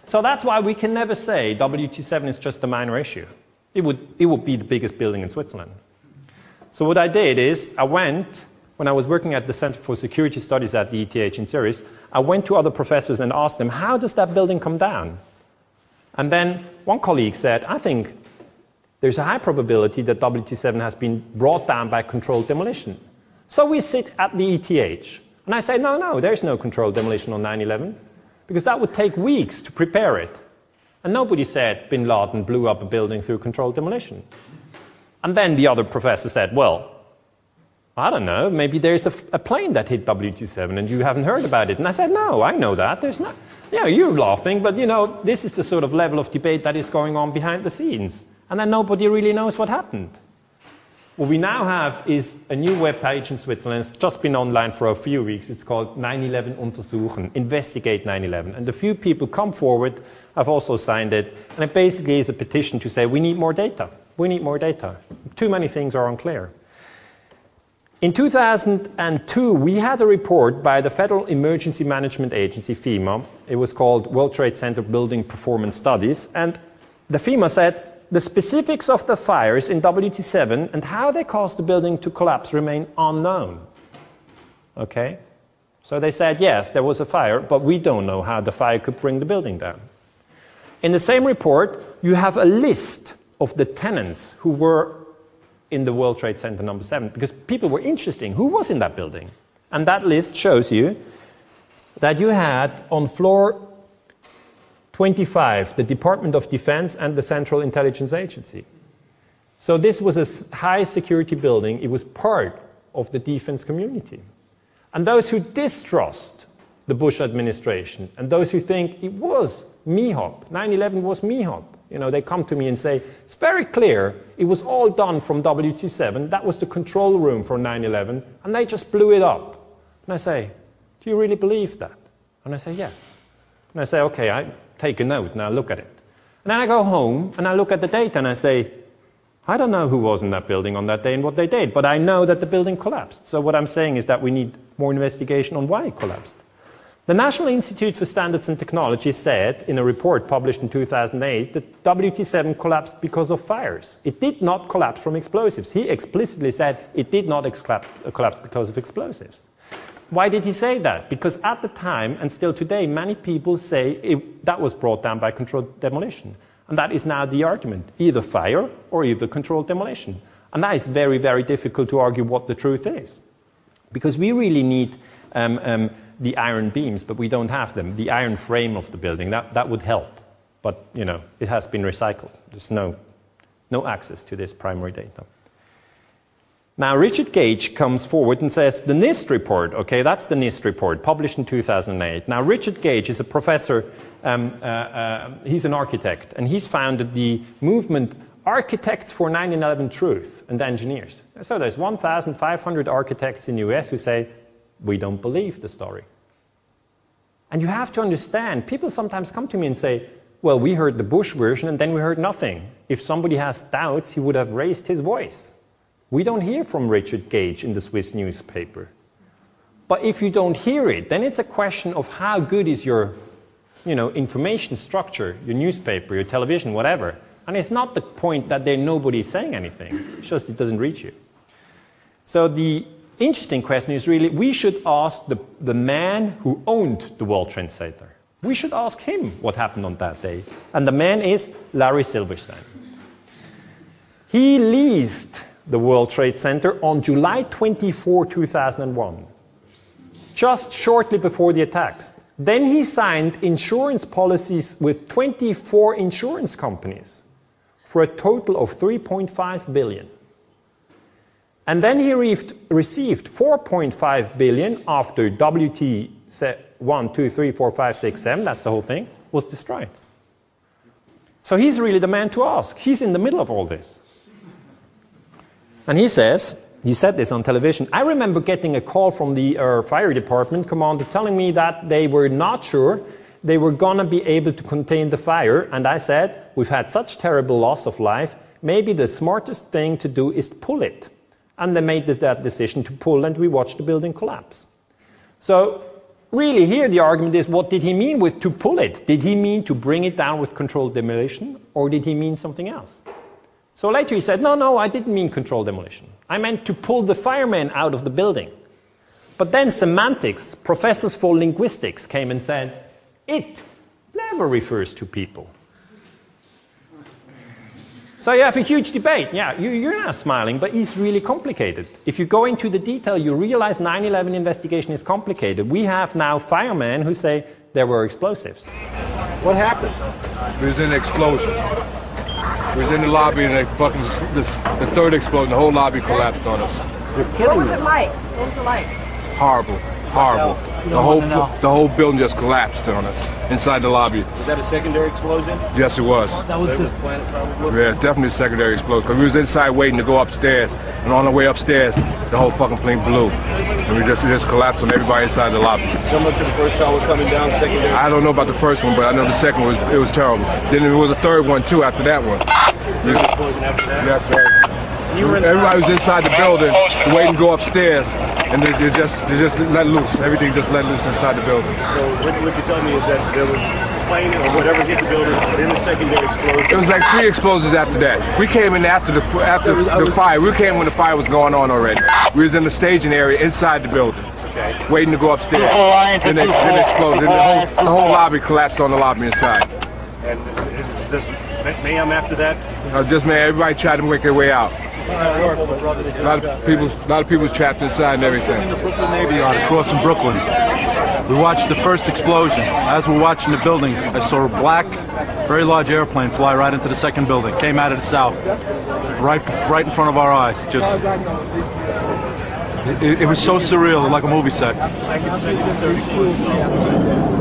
So that's why we can never say WT7 is just a minor issue. It would be the biggest building in Switzerland. So what I did is, when I was working at the Center for Security Studies at the ETH in Zurich, I went to other professors and asked them, how does that building come down? And then one colleague said, I think there's a high probability that WT7 has been brought down by controlled demolition. So we sit at the ETH. And I say, no, there's no controlled demolition on 9/11, because that would take weeks to prepare it. And nobody said bin Laden blew up a building through controlled demolition. And then the other professor said, well, I don't know, maybe there's a plane that hit WT7 and you haven't heard about it. And I said, no, I know that. There's not. Yeah, you're laughing, but you know, this is the sort of level of debate that is going on behind the scenes. And then nobody really knows what happened. What we now have is a new web page in Switzerland. It's just been online for a few weeks. It's called 9/11 untersuchen, investigate 9/11. And a few people come forward. I've also signed it. And it basically is a petition to say we need more data. We need more data. Too many things are unclear. In 2002, we had a report by the Federal Emergency Management Agency, FEMA. It was called World Trade Center Building Performance Studies. And the FEMA said, the specifics of the fires in WT7 and how they caused the building to collapse remain unknown. Okay? So they said, yes, there was a fire, but we don't know how the fire could bring the building down. In the same report, you have a list of the tenants who were in the World Trade Center number 7, because people were interested. Who was in that building? And that list shows you that you had on floor 25, the Department of Defense and the Central Intelligence Agency. So this was a high security building. It was part of the defense community. And those who distrust the Bush administration and those who think it was MIHOP, 9/11 was MIHOP, you know, they come to me and say, it's very clear, it was all done from WT7, that was the control room for 9/11, and they just blew it up. And I say, do you really believe that? And I say, yes. And I say, okay, I take a note, now look at it. And then I go home and I look at the data and I say, I don't know who was in that building on that day and what they did, but I know that the building collapsed. So what I'm saying is that we need more investigation on why it collapsed. The National Institute for Standards and Technology said in a report published in 2008 that WT7 collapsed because of fires. It did not collapse from explosives. He explicitly said it did not collapse because of explosives. Why did he say that? Because at the time, and still today, many people say that was brought down by controlled demolition. And that is now the argument, either fire or either controlled demolition. And that is very, very difficult to argue what the truth is. Because we really need the iron beams, but we don't have them. The iron frame of the building, that would help. But, you know, it has been recycled. There's no access to this primary data. Now, Richard Gage comes forward and says, the NIST report, okay, that's the NIST report, published in 2008. Now, Richard Gage is a professor, he's an architect, and he's founded the movement Architects for 9/11 Truth and Engineers. So there's 1,500 architects in the US who say, we don't believe the story. And you have to understand, people sometimes come to me and say, well, we heard the Bush version and then we heard nothing. If somebody has doubts, he would have raised his voice. We don't hear from Richard Gage in the Swiss newspaper. But if you don't hear it, then it's a question of how good is your information structure, your newspaper, your television, whatever. And it's not the point that nobody's saying anything. It's just it doesn't reach you. So the interesting question is really, we should ask the man who owned the World Trade Center. We should ask him what happened on that day. And the man is Larry Silverstein. He leased the World Trade Center on July 24, 2001, just shortly before the attacks. Then he signed insurance policies with 24 insurance companies for a total of $3.5 billion. And then he received $4.5 billion after WT 1, 2, 3, 4, 5, 6, 7, that's the whole thing, was destroyed. So he's really the man to ask. He's in the middle of all this. And he said this on television, I remember getting a call from the fire department commander telling me that they were not sure they were going to be able to contain the fire. And I said, we've had such terrible loss of life, maybe the smartest thing to do is to pull it. And they made that decision to pull, and we watched the building collapse. So really here the argument is, what did he mean with to pull it? Did he mean to bring it down with controlled demolition, or did he mean something else? So later he said, no, I didn't mean controlled demolition. I meant to pull the firemen out of the building. But then semantics, professors for linguistics came and said, it never refers to people. So you have a huge debate. Yeah, you're now smiling, but it's really complicated. If you go into the detail, you realize 9/11 investigation is complicated. We have now firemen who say there were explosives. What happened? There was an explosion. We was in the lobby and the third explosion, the whole lobby collapsed on us. What was it like? What was it like? Horrible. The whole building just collapsed on us inside the lobby. Was that a secondary explosion? Yes, it was. That was the planet probably? Yeah, definitely a secondary explosion. Because we was inside waiting to go upstairs, and on the way upstairs, the whole fucking plane blew, and it just collapsed on everybody inside the lobby. Similar to the first tower coming down, secondary? I don't know about the first one, but I know the second one was terrible. Then there was a third one too after that one. Third explosion after that? That's right. Everybody was inside the building, waiting to go upstairs, and they just let loose. Everything just let loose inside the building. So what you tell me is that there was a plane or whatever hit the building, then a secondary explosion? It was like 3 explosions after that. We came in after the fire. We came when the fire was going on already. We was in the staging area inside the building, waiting to go upstairs. Then it exploded. Then the whole lobby collapsed on the lobby inside. And is this mayhem after that? Everybody tried to make their way out. A lot of people was trapped inside and everything. In the Brooklyn Navy Yard across from Brooklyn. We watched the first explosion. As we're watching the buildings, I saw a black, very large airplane fly right into the second building. Came out of the south, right in front of our eyes. Just, it was so surreal, like a movie set.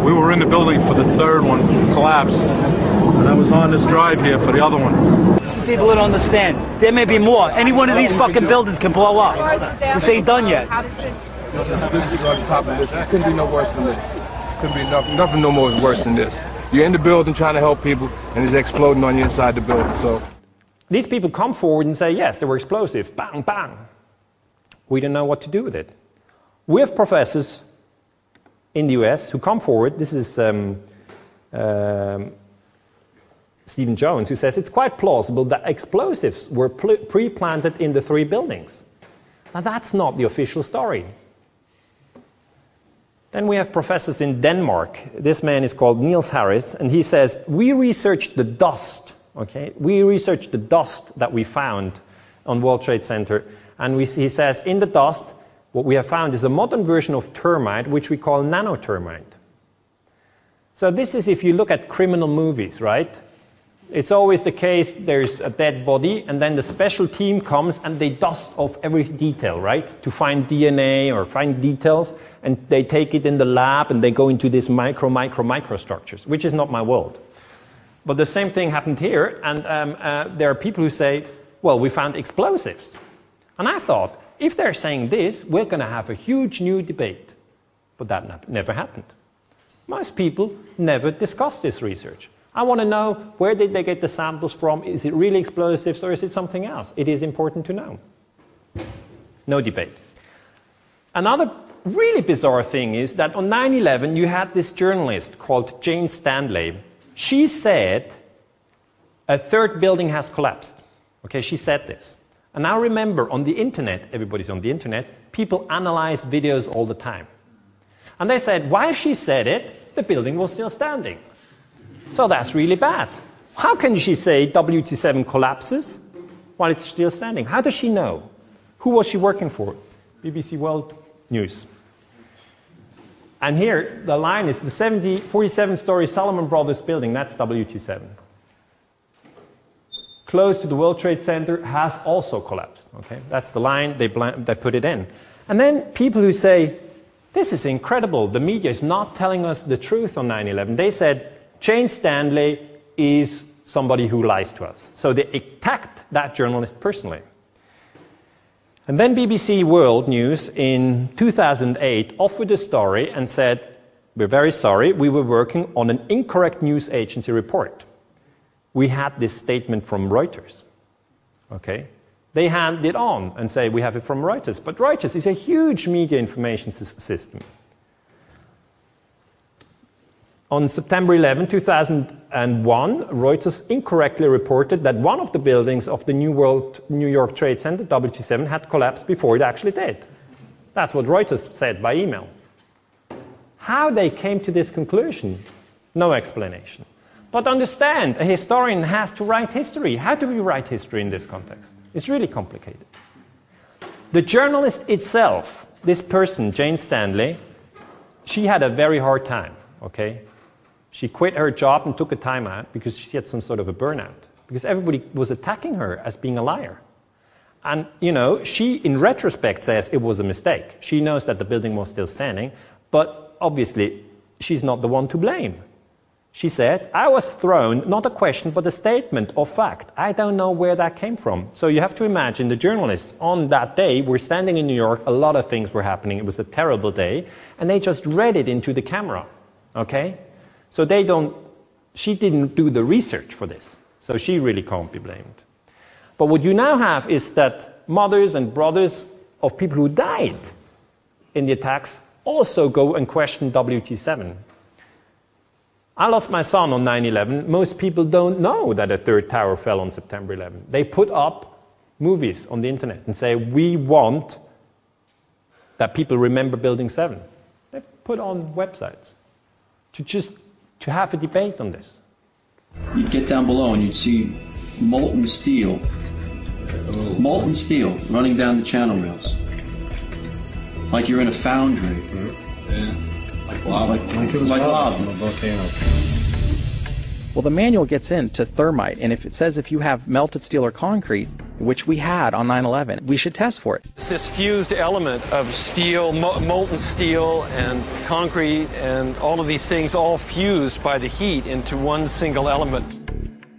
We were in the building for the third one collapse, and I was on this drive here for the other one. People don't understand. There may be more. Any one of these fucking buildings can blow up. This ain't done yet. This is on top of this. This couldn't be no worse than this. Couldn't be nothing no more worse than this. You're in the building trying to help people, and it's exploding on you inside the building. So these people come forward and say, yes, there were explosives. Bang, bang. We don't know what to do with it. We have professors in the US who come forward. This is Stephen Jones, who says it's quite plausible that explosives were pre-planted in the 3 buildings. Now that's not the official story. Then we have professors in Denmark. This man is called Niels Harris, and he says, we researched the dust, okay? We researched the dust that we found on World Trade Center, and he says, in the dust, what we have found is a modern version of termite, which we call nanotermite. So this is if you look at criminal movies, right? It's always the case, there's a dead body, and then the special team comes and they dust off every detail, right? To find DNA or find details, and they take it in the lab and they go into these micro structures, which is not my world. But the same thing happened here, and there are people who say, well, we found explosives. And I thought, if they're saying this, we're going to have a huge new debate. But that never happened. Most people never discuss this research. I want to know, where did they get the samples from? Is it really explosives or is it something else? It is important to know. No debate. Another really bizarre thing is that on 9/11 you had this journalist called Jane Stanley. She said a third building has collapsed. Okay, she said this. And now remember, on the internet, everybody's on the internet, people analyze videos all the time. And they said, while she said it, the building was still standing. So that's really bad. How can she say WT7 collapses while it's still standing? How does she know? Who was she working for? BBC World News. And here, the line is the 47-story Salomon Brothers building, that's WT7. Close to the World Trade Center has also collapsed. Okay? That's the line, they put it in. And then people who say, this is incredible, the media is not telling us the truth on 9/11. They said, Jane Stanley is somebody who lies to us. So they attacked that journalist personally. And then BBC World News in 2008 offered a story and said, we're very sorry, we were working on an incorrect news agency report. We had this statement from Reuters. Okay? They hand it on and say, we have it from Reuters. But Reuters is a huge media information system. On September 11, 2001, Reuters incorrectly reported that one of the buildings of the New York Trade Center, WT7, had collapsed before it actually did. That's what Reuters said by email. How they came to this conclusion, no explanation. But understand, a historian has to write history. How do we write history in this context? It's really complicated. The journalist itself, this person, Jane Stanley, she had a very hard time, okay? She quit her job and took a time out because she had some sort of a burnout. Because everybody was attacking her as being a liar. And, you know, she, in retrospect, says it was a mistake. She knows that the building was still standing, but obviously, she's not the one to blame. She said, I was thrown, not a question, but a statement of fact. I don't know where that came from. So you have to imagine the journalists on that day were standing in New York, a lot of things were happening, it was a terrible day, and they just read it into the camera, okay? So she didn't do the research for this, so she really can't be blamed. But what you now have is that mothers and brothers of people who died in the attacks also go and question WT7. I lost my son on 9/11. Most people don't know that a third tower fell on September 11. They put up movies on the internet and say, we want that people remember Building 7. They put on websites to have a debate on this. You'd get down below and you'd see molten steel running down the channel rails. Like you're in a foundry. Yeah. Like lava. Like lava. From a volcano. Well, the manual gets into thermite, and if it says if you have melted steel or concrete, which we had on 9/11, we should test for it. This fused element of steel, molten steel and concrete and all of these things all fused by the heat into one single element.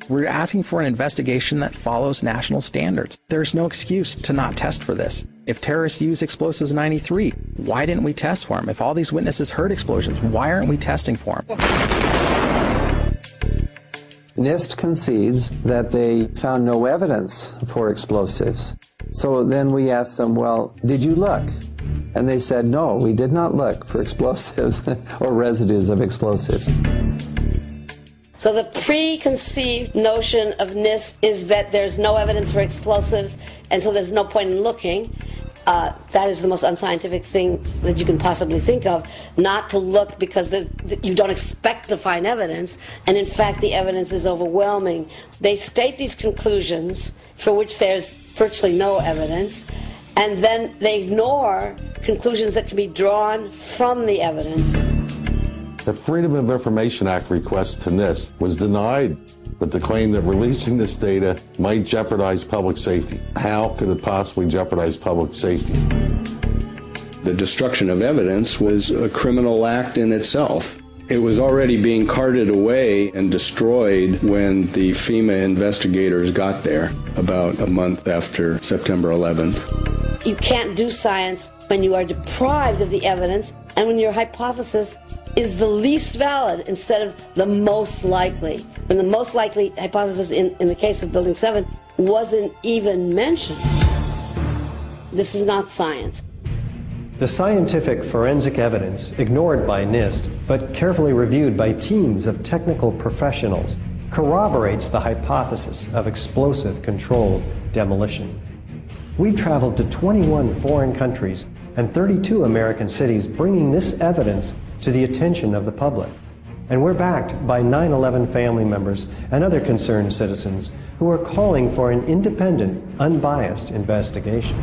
We're asking for an investigation that follows national standards. There's no excuse to not test for this. If terrorists use explosives in '93, why didn't we test for them? If all these witnesses heard explosions, why aren't we testing for them? NIST concedes that they found no evidence for explosives. So then we asked them, well, did you look? And they said, no, we did not look for explosives or residues of explosives. So the preconceived notion of NIST is that there's no evidence for explosives, and so there's no point in looking. That is the most unscientific thing that you can possibly think of, not to look because you don't expect to find evidence, and in fact the evidence is overwhelming. They state these conclusions for which there's virtually no evidence, and then they ignore conclusions that can be drawn from the evidence. The Freedom of Information Act request to NIST was denied with the claim that releasing this data might jeopardize public safety. How could it possibly jeopardize public safety? The destruction of evidence was a criminal act in itself. It was already being carted away and destroyed when the FEMA investigators got there about a month after September 11th. You can't do science when you are deprived of the evidence and when your hypothesis is the least valid instead of the most likely. When the most likely hypothesis in the case of Building 7 wasn't even mentioned. This is not science. The scientific forensic evidence, ignored by NIST, but carefully reviewed by teams of technical professionals, corroborates the hypothesis of explosive controlled demolition. We've traveled to 21 foreign countries and 32 American cities, bringing this evidence to the attention of the public. And we're backed by 9/11 family members and other concerned citizens who are calling for an independent, unbiased investigation.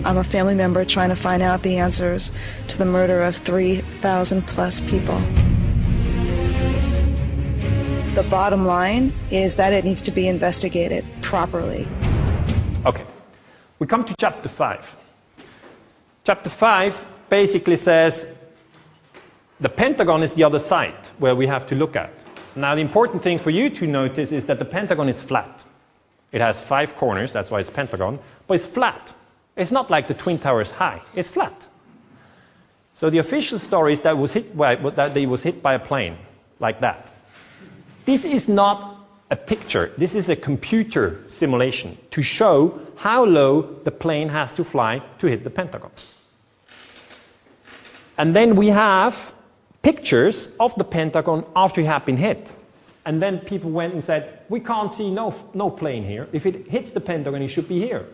I'm a family member trying to find out the answers to the murder of 3,000 plus people. The bottom line is that it needs to be investigated properly. Okay, we come to chapter 5. Chapter 5 basically says the Pentagon is the other side where we have to look at. Now, the important thing for you to notice is that the Pentagon is flat. It has 5 corners, that's why it's Pentagon, but it's flat. It's not like the Twin Towers high, it's flat. So the official story is that it was hit by a plane, like that. This is not a picture, this is a computer simulation to show how low the plane has to fly to hit the Pentagon. And then we have pictures of the Pentagon after it had been hit. And then people went and said, we can't see no plane here. If it hits the Pentagon, it should be here.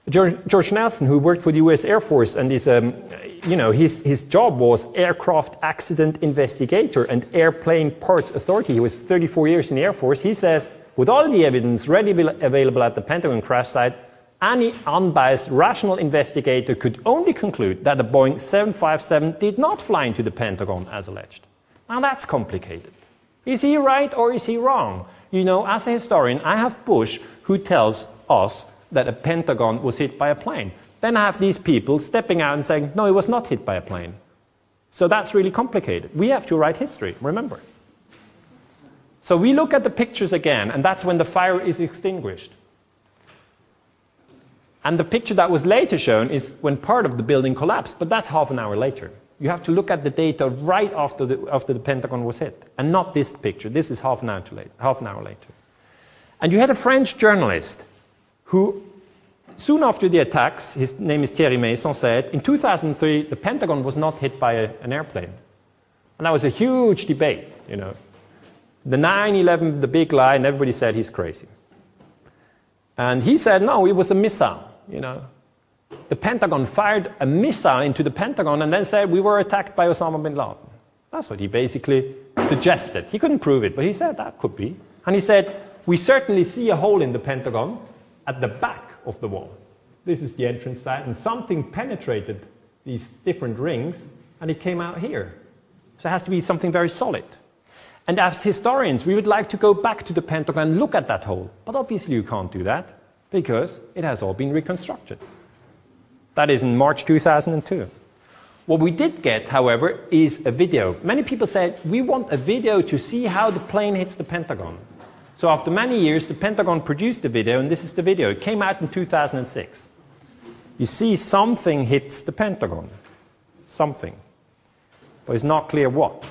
George Nelson, who worked for the US Air Force, and is, his job was aircraft accident investigator and airplane parts authority. He was 34 years in the Air Force. He says, with all the evidence readily available at the Pentagon crash site, any unbiased, rational investigator could only conclude that the Boeing 757 did not fly into the Pentagon as alleged. Now that's complicated. Is he right or is he wrong? You know, as a historian, I have Bush who tells us that a Pentagon was hit by a plane. Then I have these people stepping out and saying, no, it was not hit by a plane. So that's really complicated. We have to write history, remember. So we look at the pictures again, and that's when the fire is extinguished. And the picture that was later shown is when part of the building collapsed, but that's half an hour later. You have to look at the data right after the Pentagon was hit, and not this picture. This is half an hour later. And you had a French journalist who, soon after the attacks, his name is Thierry Mason, said, in 2003, the Pentagon was not hit by an airplane. And that was a huge debate, you know. The 9/11, the big lie, and everybody said he's crazy. And he said, no, it was a missile, you know. The Pentagon fired a missile into the Pentagon and then said we were attacked by Osama bin Laden. That's what he basically suggested. He couldn't prove it, but he said that could be. And he said, we certainly see a hole in the Pentagon at the back of the wall. This is the entrance side, and something penetrated these different rings, and it came out here. So it has to be something very solid. And as historians, we would like to go back to the Pentagon and look at that hole. But obviously you can't do that, because it has all been reconstructed. That is in March 2002. What we did get, however, is a video. Many people said, we want a video to see how the plane hits the Pentagon. So after many years, the Pentagon produced the video, and this is the video. It came out in 2006. You see something hits the Pentagon. Something. But it's not clear what.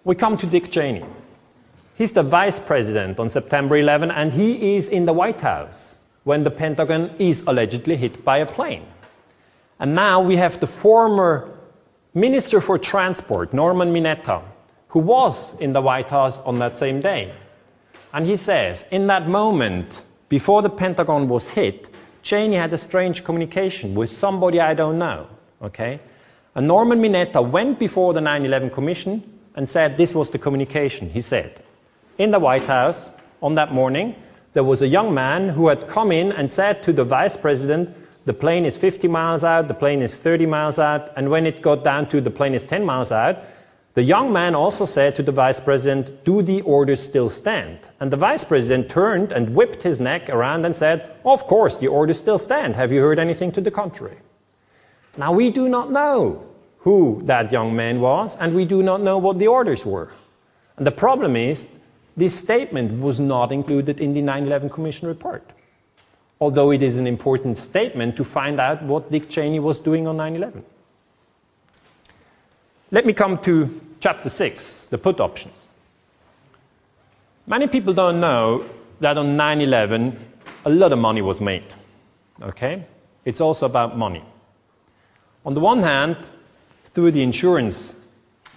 We come to Dick Cheney. He's the vice president on September 11, and he is in the White House when the Pentagon is allegedly hit by a plane. And now we have the former Minister for Transport, Norman Mineta, who was in the White House on that same day. And he says, in that moment, before the Pentagon was hit, Cheney had a strange communication with somebody I don't know, okay? And Norman Mineta went before the 9/11 Commission and said this was the communication. He said, in the White House on that morning, there was a young man who had come in and said to the vice president, the plane is 50 miles out, the plane is 30 miles out, and when it got down to the plane is 10 miles out, the young man also said to the vice president, do the orders still stand? And the vice president turned and whipped his neck around and said, of course, the orders still stand. Have you heard anything to the contrary? Now, we do not know who that young man was, and we do not know what the orders were. And the problem is, this statement was not included in the 9/11 Commission report. although it is an important statement to find out what Dick Cheney was doing on 9/11. Let me come to chapter 6, the put options. Many people don't know that on 9/11 a lot of money was made. Okay? It's also about money. On the one hand, through the insurance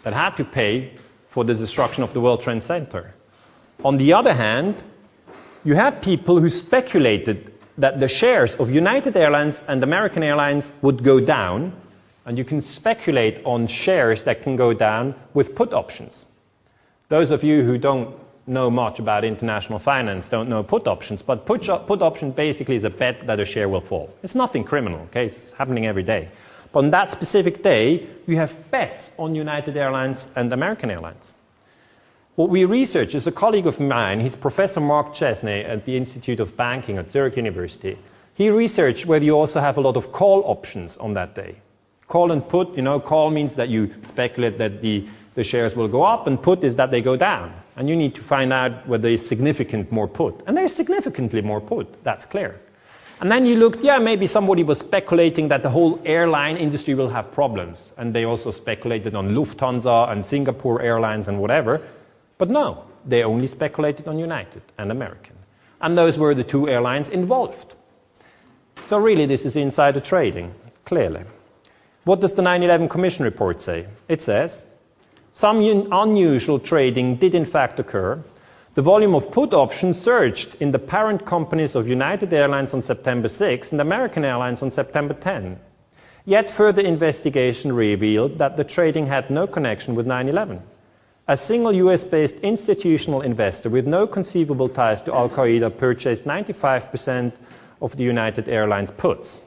that had to pay for the destruction of the World Trade Center. On the other hand, you had people who speculated that the shares of United Airlines and American Airlines would go down, and you can speculate on shares that can go down with put options. Those of you who don't know much about international finance don't know put options, but put option basically is a bet that a share will fall. It's nothing criminal, okay? It's happening every day. But on that specific day, you have bets on United Airlines and American Airlines. What we research is a colleague of mine, he's Professor Mark Chesney at the Institute of Banking at Zurich University. He researched whether you also have a lot of call options on that day. Call and put, you know, call means that you speculate that the shares will go up, and put is that they go down. And you need to find out whether there's significant more put. And there's significantly more put, that's clear. And then you looked, yeah, maybe somebody was speculating that the whole airline industry will have problems. And they also speculated on Lufthansa and Singapore Airlines and whatever. But no, they only speculated on United and American. And those were the two airlines involved. So really, this is insider trading, clearly. What does the 9/11 Commission report say? It says, some unusual trading did in fact occur. The volume of put options surged in the parent companies of United Airlines on September 6 and American Airlines on September 10. Yet further investigation revealed that the trading had no connection with 9/11. A single US-based institutional investor with no conceivable ties to Al-Qaeda purchased 95% of the United Airlines puts.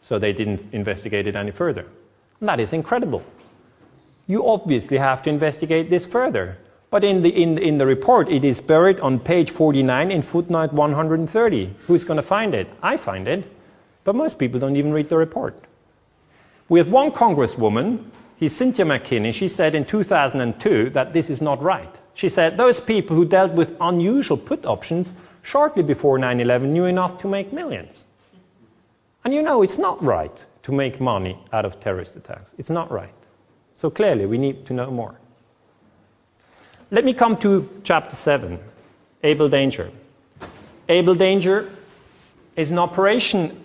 So they didn't investigate it any further. And that is incredible. You obviously have to investigate this further. But in the report, it is buried on page 49 in footnote 130. Who's going to find it? I find it. But most people don't even read the report. We have one congresswoman, he's Cynthia McKinney. She said in 2002 that this is not right. She said those people who dealt with unusual put options shortly before 9/11 knew enough to make millions. And you know it's not right to make money out of terrorist attacks. It's not right. So clearly we need to know more. Let me come to chapter 7, Able Danger. Able Danger is an operation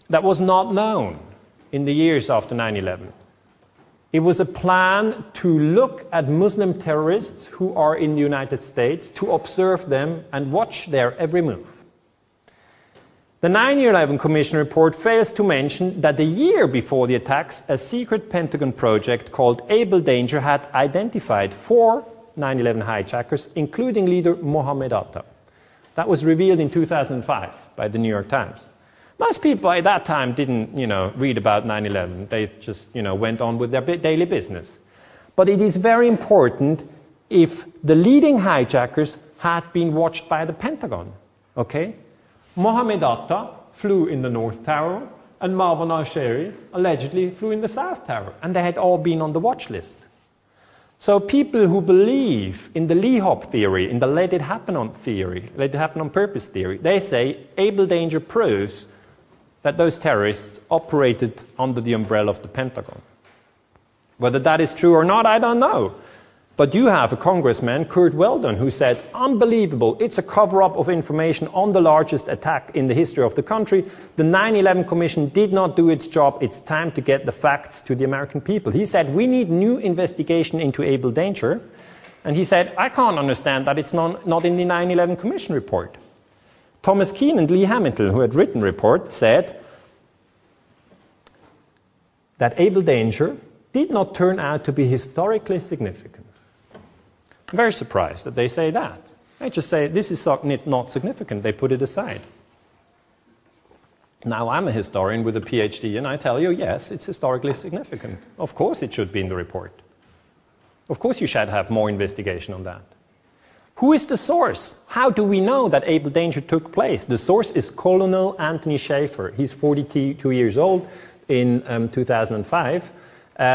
that was not known in the years after 9/11. It was a plan to look at Muslim terrorists who are in the United States, to observe them and watch their every move. The 9/11 Commission report fails to mention that a year before the attacks, a secret Pentagon project called Able Danger had identified 4 9/11 hijackers, including leader Mohammed Atta. That was revealed in 2005 by the New York Times. Most people at that time didn't, read about 9/11. They just, went on with their daily business. But it is very important if the leading hijackers had been watched by the Pentagon. Okay? Mohammed Atta flew in the North Tower, and Marwan al-Shehri allegedly flew in the South Tower, and they had all been on the watch list. So people who believe in the Lee Hop theory, in the let it happen on theory, let it happen on purpose theory, they say Able Danger proves that those terrorists operated under the umbrella of the Pentagon. Whether that is true or not, I don't know. But you have a congressman, Kurt Weldon, who said, unbelievable, it's a cover-up of information on the largest attack in the history of the country. The 9/11 Commission did not do its job. It's time to get the facts to the American people. He said, we need new investigation into Able Danger. And he said, I can't understand that it's not in the 9/11 Commission report. Thomas Keane and Lee Hamilton, who had written the report, said that Able Danger did not turn out to be historically significant. I'm very surprised that they say that. They just say, this is not significant. They put it aside. Now, I'm a historian with a PhD, and I tell you, yes, it's historically significant. Of course it should be in the report. Of course you should have more investigation on that. Who is the source? How do we know that Able Danger took place? The source is Colonel Anthony Schaefer. He's 42 years old in 2005.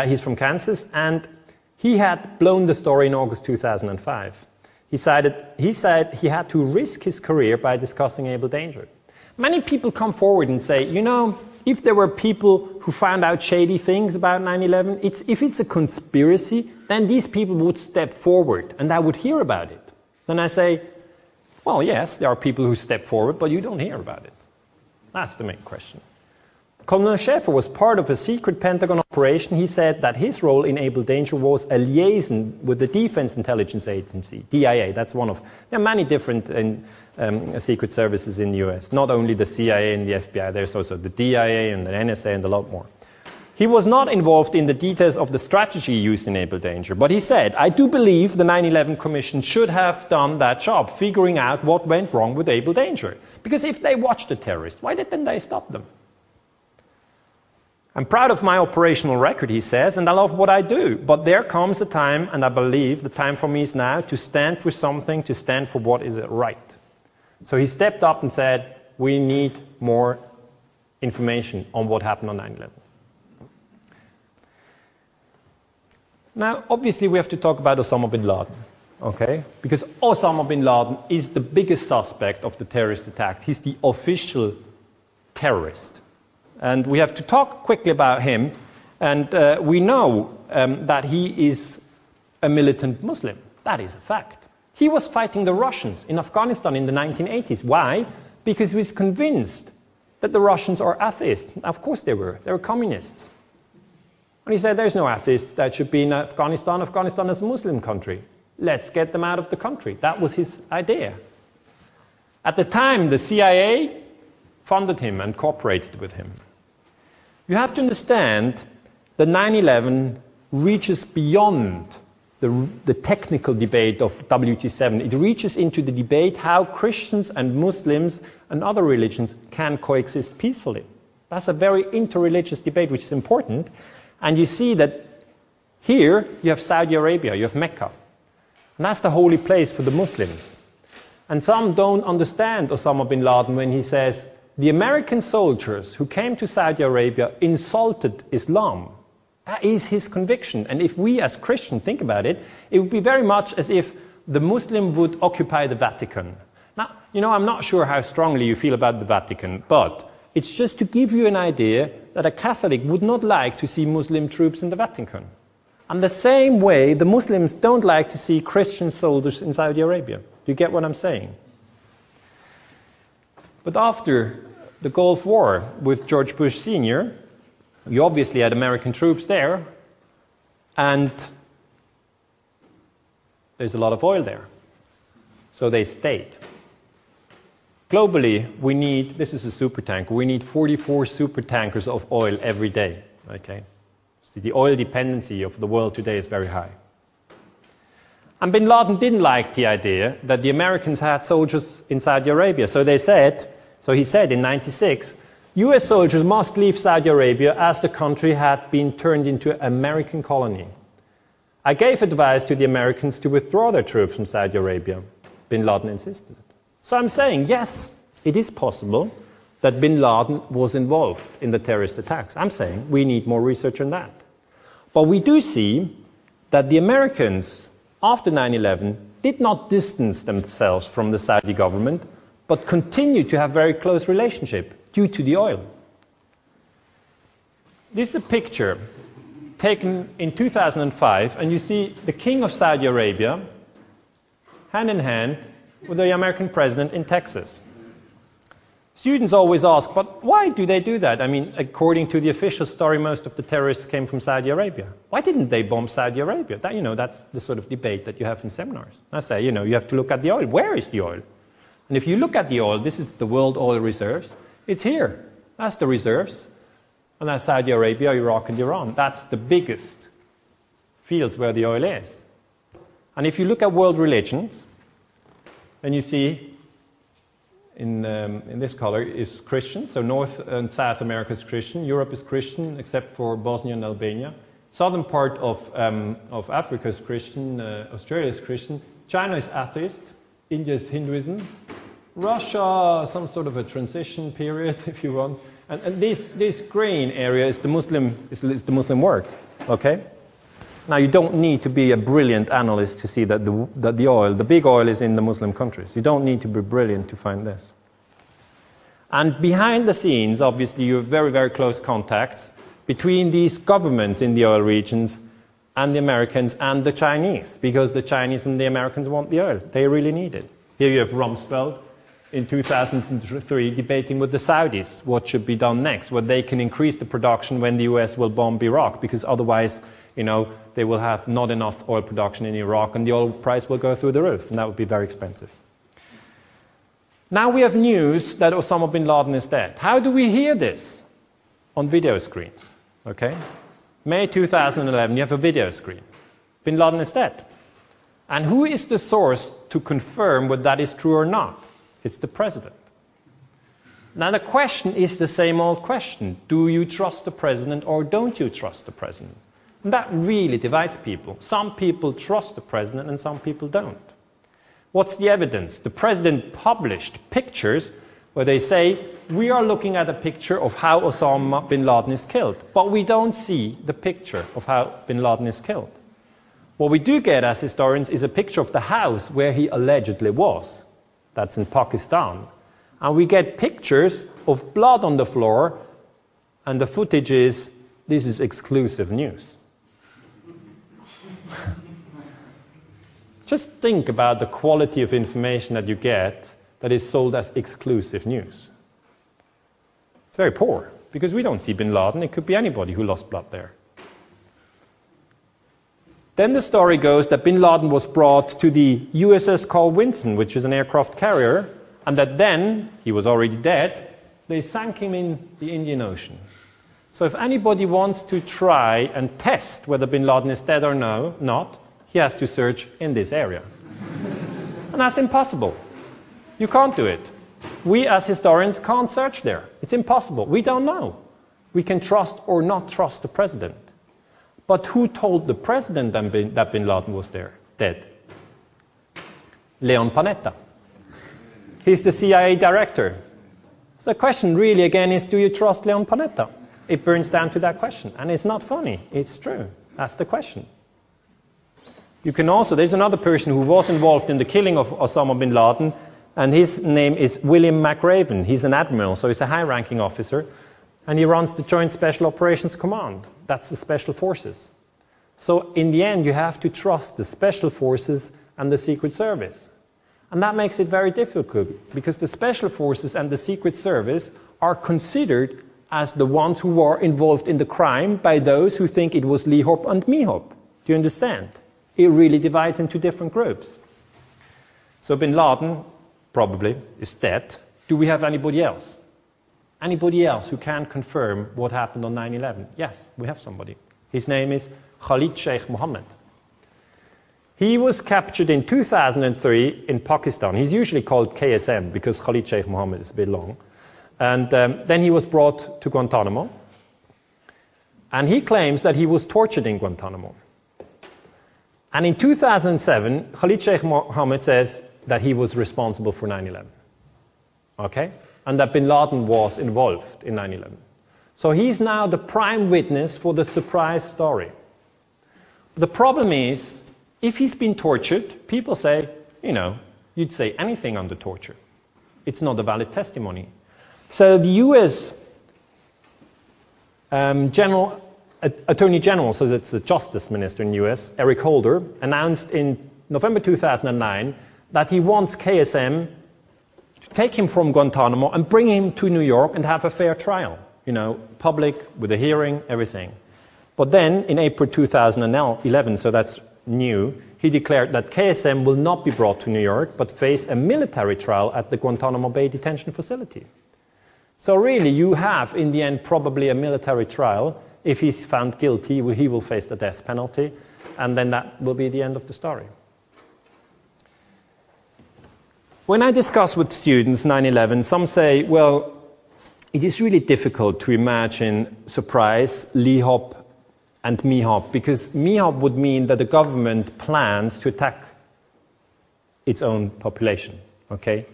He's from Kansas, and he had blown the story in August 2005. He said he had to risk his career by discussing Able Danger. Many people come forward and say, you know, if there were people who found out shady things about 9/11, if it's a conspiracy, then these people would step forward and I would hear about it. Then I say, well, yes, there are people who step forward, but you don't hear about it. That's the main question. Colonel Schaefer was part of a secret Pentagon operation. He said that his role in Able Danger was a liaison with the Defense Intelligence Agency, DIA. That's one of, there are many different secret services in the US, not only the CIA and the FBI, there's also the DIA and the NSA and a lot more. He was not involved in the details of the strategy used in Able Danger, but he said, I do believe the 9/11 Commission should have done that job, figuring out what went wrong with Able Danger. Because if they watched the terrorists, why didn't they stop them? I'm proud of my operational record, he says, and I love what I do. But there comes a time, and I believe the time for me is now, to stand for something, to stand for what is right. So he stepped up and said, we need more information on what happened on 9/11. Now, obviously, we have to talk about Osama bin Laden, okay? Because Osama bin Laden is the biggest suspect of the terrorist attack. He's the official terrorist. And we have to talk quickly about him. And we know that he is a militant Muslim. That is a fact. He was fighting the Russians in Afghanistan in the 1980s. Why? Because he was convinced that the Russians are atheists. Of course they were. They were communists. And he said, there's no atheists that should be in Afghanistan. Afghanistan is a Muslim country. Let's get them out of the country. That was his idea. At the time, the CIA funded him and cooperated with him. You have to understand that 9/11 reaches beyond the technical debate of WT7. It reaches into the debate how Christians and Muslims and other religions can coexist peacefully. That's a very interreligious debate, which is important. And you see that here you have Saudi Arabia, you have Mecca. And that's the holy place for the Muslims. And some don't understand Osama bin Laden when he says, the American soldiers who came to Saudi Arabia insulted Islam. That is his conviction. And if we as Christians think about it, it would be very much as if the Muslim would occupy the Vatican. Now, you know, I'm not sure how strongly you feel about the Vatican, but it's just to give you an idea that a Catholic would not like to see Muslim troops in the Vatican. And the same way, the Muslims don't like to see Christian soldiers in Saudi Arabia. Do you get what I'm saying? But after the Gulf War with George Bush Sr., you obviously had American troops there, and there's a lot of oil there. So they stayed. Globally, we need, this is a supertanker, we need 44 supertankers of oil every day. Okay? So the oil dependency of the world today is very high. And bin Laden didn't like the idea that the Americans had soldiers in Saudi Arabia. So he said in '96, US soldiers must leave Saudi Arabia as the country had been turned into an American colony. I gave advice to the Americans to withdraw their troops from Saudi Arabia. Bin Laden insisted. So I'm saying, yes, it is possible that bin Laden was involved in the terrorist attacks. I'm saying we need more research on that. But we do see that the Americans, after 9/11, did not distance themselves from the Saudi government, but continued to have very close relationship due to the oil. This is a picture taken in 2005, and you see the King of Saudi Arabia hand in hand with the American president in Texas. Students always ask, but why do they do that? I mean, according to the official story, most of the terrorists came from Saudi Arabia. Why didn't they bomb Saudi Arabia? That, you know, that's the sort of debate that you have in seminars. I say, you know, you have to look at the oil. Where is the oil? And if you look at the oil, this is the world oil reserves. It's here. That's the reserves. And that's Saudi Arabia, Iraq, and Iran. That's the biggest fields where the oil is. And if you look at world religions, then you see in this color is Christian. So North and South America is Christian. Europe is Christian, except for Bosnia and Albania. Southern part of Africa is Christian. Australia is Christian. China is atheist. India is Hinduism. Russia, some sort of a transition period, if you want. And this green area is the Muslim world. Okay? Now, you don't need to be a brilliant analyst to see that the big oil is in the Muslim countries. You don't need to be brilliant to find this. And behind the scenes, obviously, you have very, very close contacts between these governments in the oil regions and the Americans and the Chinese, because the Chinese and the Americans want the oil. They really need it. Here you have Rumsfeld in 2003 debating with the Saudis what should be done next, whether they can increase the production when the US will bomb Iraq, because otherwise, you know, they will have not enough oil production in Iraq and the oil price will go through the roof, and that would be very expensive. Now we have news that Osama bin Laden is dead. How do we hear this? On video screens, okay? May 2011, you have a video screen. Bin Laden is dead. And who is the source to confirm whether that is true or not? It's the president. Now the question is the same old question. Do you trust the president or don't you trust the president? And that really divides people. Some people trust the president and some people don't. What's the evidence? The president published pictures where they say, we are looking at a picture of how Osama bin Laden is killed, but we don't see the picture of how bin Laden is killed. What we do get as historians is a picture of the house where he allegedly was. That's in Pakistan. And we get pictures of blood on the floor, and the footage is, this is exclusive news. Just think about the quality of information that you get that is sold as exclusive news. It's very poor, because we don't see bin Laden. It could be anybody who lost blood there. Then the story goes that bin Laden was brought to the USS Carl Vinson, which is an aircraft carrier, and that then, he was already dead, they sank him in the Indian Ocean. So if anybody wants to try and test whether bin Laden is dead or not, he has to search in this area. And that's impossible. You can't do it. We as historians can't search there. It's impossible. We don't know. We can trust or not trust the president. But who told the president that bin Laden was there, dead? Leon Panetta. He's the CIA director. So the question really again is, do you trust Leon Panetta? It burns down to that question. And it's not funny. It's true. That's the question. You can also, there's another person who was involved in the killing of Osama bin Laden, and his name is William McRaven. He's an admiral, so he's a high-ranking officer, and he runs the Joint Special Operations Command. That's the Special Forces. So in the end, you have to trust the Special Forces and the Secret Service. And that makes it very difficult, because the Special Forces and the Secret Service are considered as the ones who are involved in the crime by those who think it was Lee Hop and Me Hop. Do you understand? It really divides into different groups. So bin Laden probably is dead. Do we have anybody else? Anybody else who can confirm what happened on 9/11? Yes, we have somebody. His name is Khalid Sheikh Mohammed. He was captured in 2003 in Pakistan. He's usually called KSM because Khalid Sheikh Mohammed is a bit long. And then he was brought to Guantanamo. And he claims that he was tortured in Guantanamo. And in 2007, Khalid Sheikh Mohammed says that he was responsible for 9/11. Okay? And that bin Laden was involved in 9/11. So he's now the prime witness for the surprise story. The problem is, if he's been tortured, people say, you know, you'd say anything under torture. It's not a valid testimony. So the US Attorney General, so it's the Justice Minister in the US, Eric Holder, announced in November 2009 that he wants KSM to take him from Guantanamo and bring him to New York and have a fair trial. You know, public, with a hearing, everything. But then, in April 2011, so that's new, he declared that KSM will not be brought to New York, but face a military trial at the Guantanamo Bay detention facility. So really, you have, in the end, probably a military trial. If he's found guilty, he will face the death penalty, and then that will be the end of the story. When I discuss with students 9/11, some say, well, it is really difficult to imagine surprise, Lee Hop and Me Hop, because Me Hop would mean that the government plans to attack its own population, okay?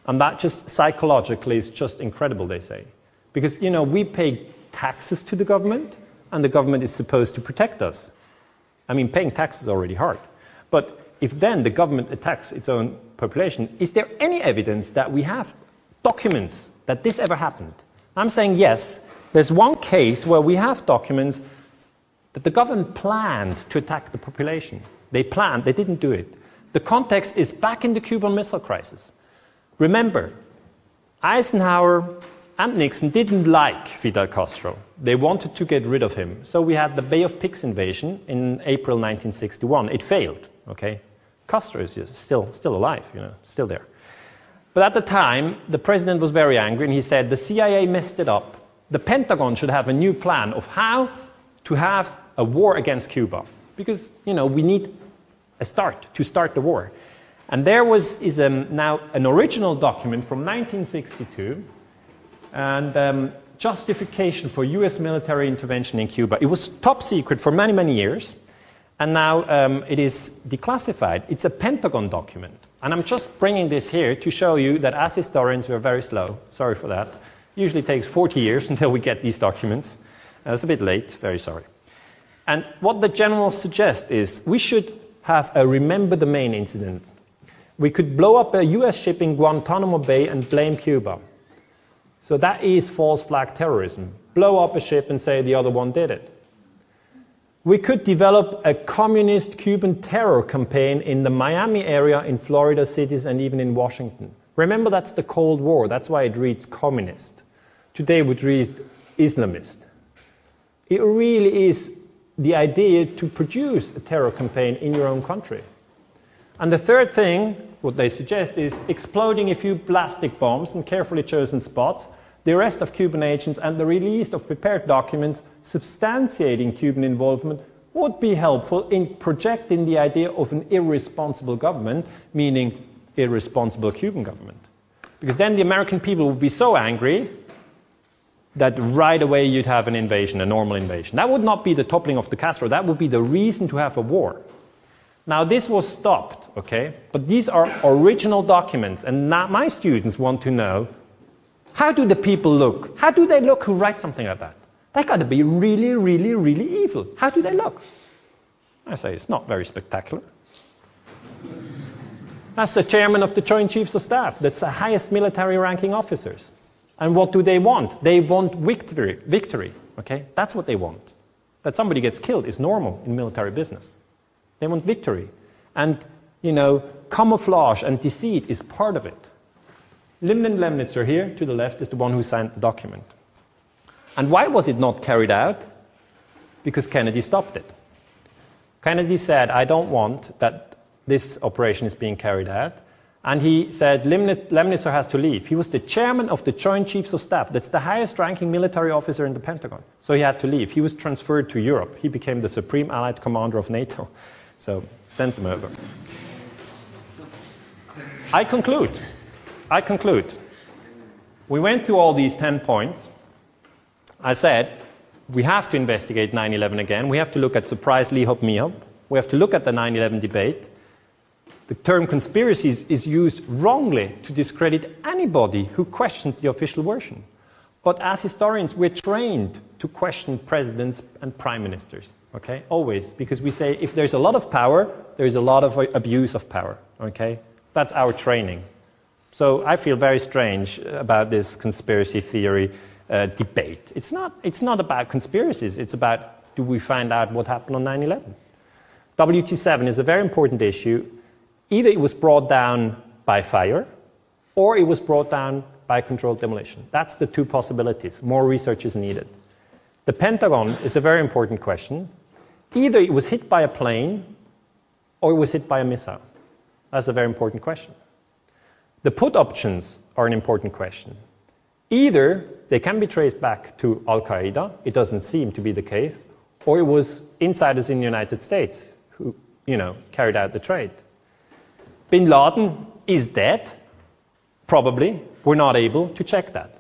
And that just psychologically is just incredible, they say. Because, you know, we pay taxes to the government, and the government is supposed to protect us. I mean, paying taxes is already hard. But if then the government attacks its own population, is there any evidence that we have documents that this ever happened. I'm saying yes, there's one case where we have documents that the government planned to attack the population. They planned, they didn't do it. The context is back in the Cuban Missile Crisis. Remember, Eisenhower and Nixon didn't like Fidel Castro. They wanted to get rid of him. So we had the Bay of Pigs invasion in April 1961. It failed, okay? Castro is still alive, still there. But at the time, the president was very angry and he said, the CIA messed it up. The Pentagon should have a new plan of how to have a war against Cuba. Because, we need a start to start the war. And there is now an original document from 1962 and justification for US military intervention in Cuba. It was top secret for many, many years. And now it is declassified. It's a Pentagon document. And I'm just bringing this here to show you that as historians we're very slow. Sorry for that. Usually takes 40 years until we get these documents. It's a bit late, very sorry. And what the generals suggest is we should have a remember the Maine incident. We could blow up a US ship in Guantanamo Bay and blame Cuba. So that is false flag terrorism. Blow up a ship and say the other one did it. We could develop a communist Cuban terror campaign in the Miami area, in Florida cities, and even in Washington. Remember, that's the Cold War. That's why it reads communist. Today it would read Islamist. It really is the idea to produce a terror campaign in your own country. And the third thing, what they suggest, is exploding a few plastic bombs in carefully chosen spots, the arrest of Cuban agents and the release of prepared documents substantiating Cuban involvement would be helpful in projecting the idea of an irresponsible government, meaning irresponsible Cuban government. Because then the American people would be so angry that right away you'd have an invasion, a normal invasion. That would not be the toppling of the Castro, that would be the reason to have a war. Now this was stopped, okay? But these are original documents, and now my students want to know, how do the people look? How do they look who write something like that? They got to be really, really, really evil. How do they look? I say it's not very spectacular. That's the chairman of the Joint Chiefs of Staff. That's the highest military ranking officers. And what do they want? They want victory, okay? That's what they want. That somebody gets killed is normal in military business. They want victory. And, camouflage and deceit is part of it. Limnit Lemnitzer here, to the left, is the one who signed the document. And why was it not carried out? Because Kennedy stopped it. Kennedy said, I don't want that this operation is being carried out. And he said, Lemnitzer has to leave. He was the chairman of the Joint Chiefs of Staff. That's the highest ranking military officer in the Pentagon. So he had to leave. He was transferred to Europe. He became the Supreme Allied Commander of NATO. So sent him over. I conclude. We went through all these 10 points. I said, we have to investigate 9/11 again. We have to look at surprise Lihop Mihop. We have to look at the 9/11 debate. The term conspiracies is used wrongly to discredit anybody who questions the official version. But as historians, we're trained to question presidents and prime ministers, okay? Always, because we say if there's a lot of power, there's a lot of abuse of power, okay? That's our training. So I feel very strange about this conspiracy theory debate. It's not about conspiracies, it's about do we find out what happened on 9/11? WT7 is a very important issue. Either it was brought down by fire, or it was brought down by controlled demolition. That's the two possibilities. More research is needed. The Pentagon is a very important question. Either it was hit by a plane, or it was hit by a missile. That's a very important question. The put options are an important question. Either they can be traced back to Al-Qaeda, it doesn't seem to be the case, or it was insiders in the United States who, carried out the trade. Bin Laden is dead, probably. We're not able to check that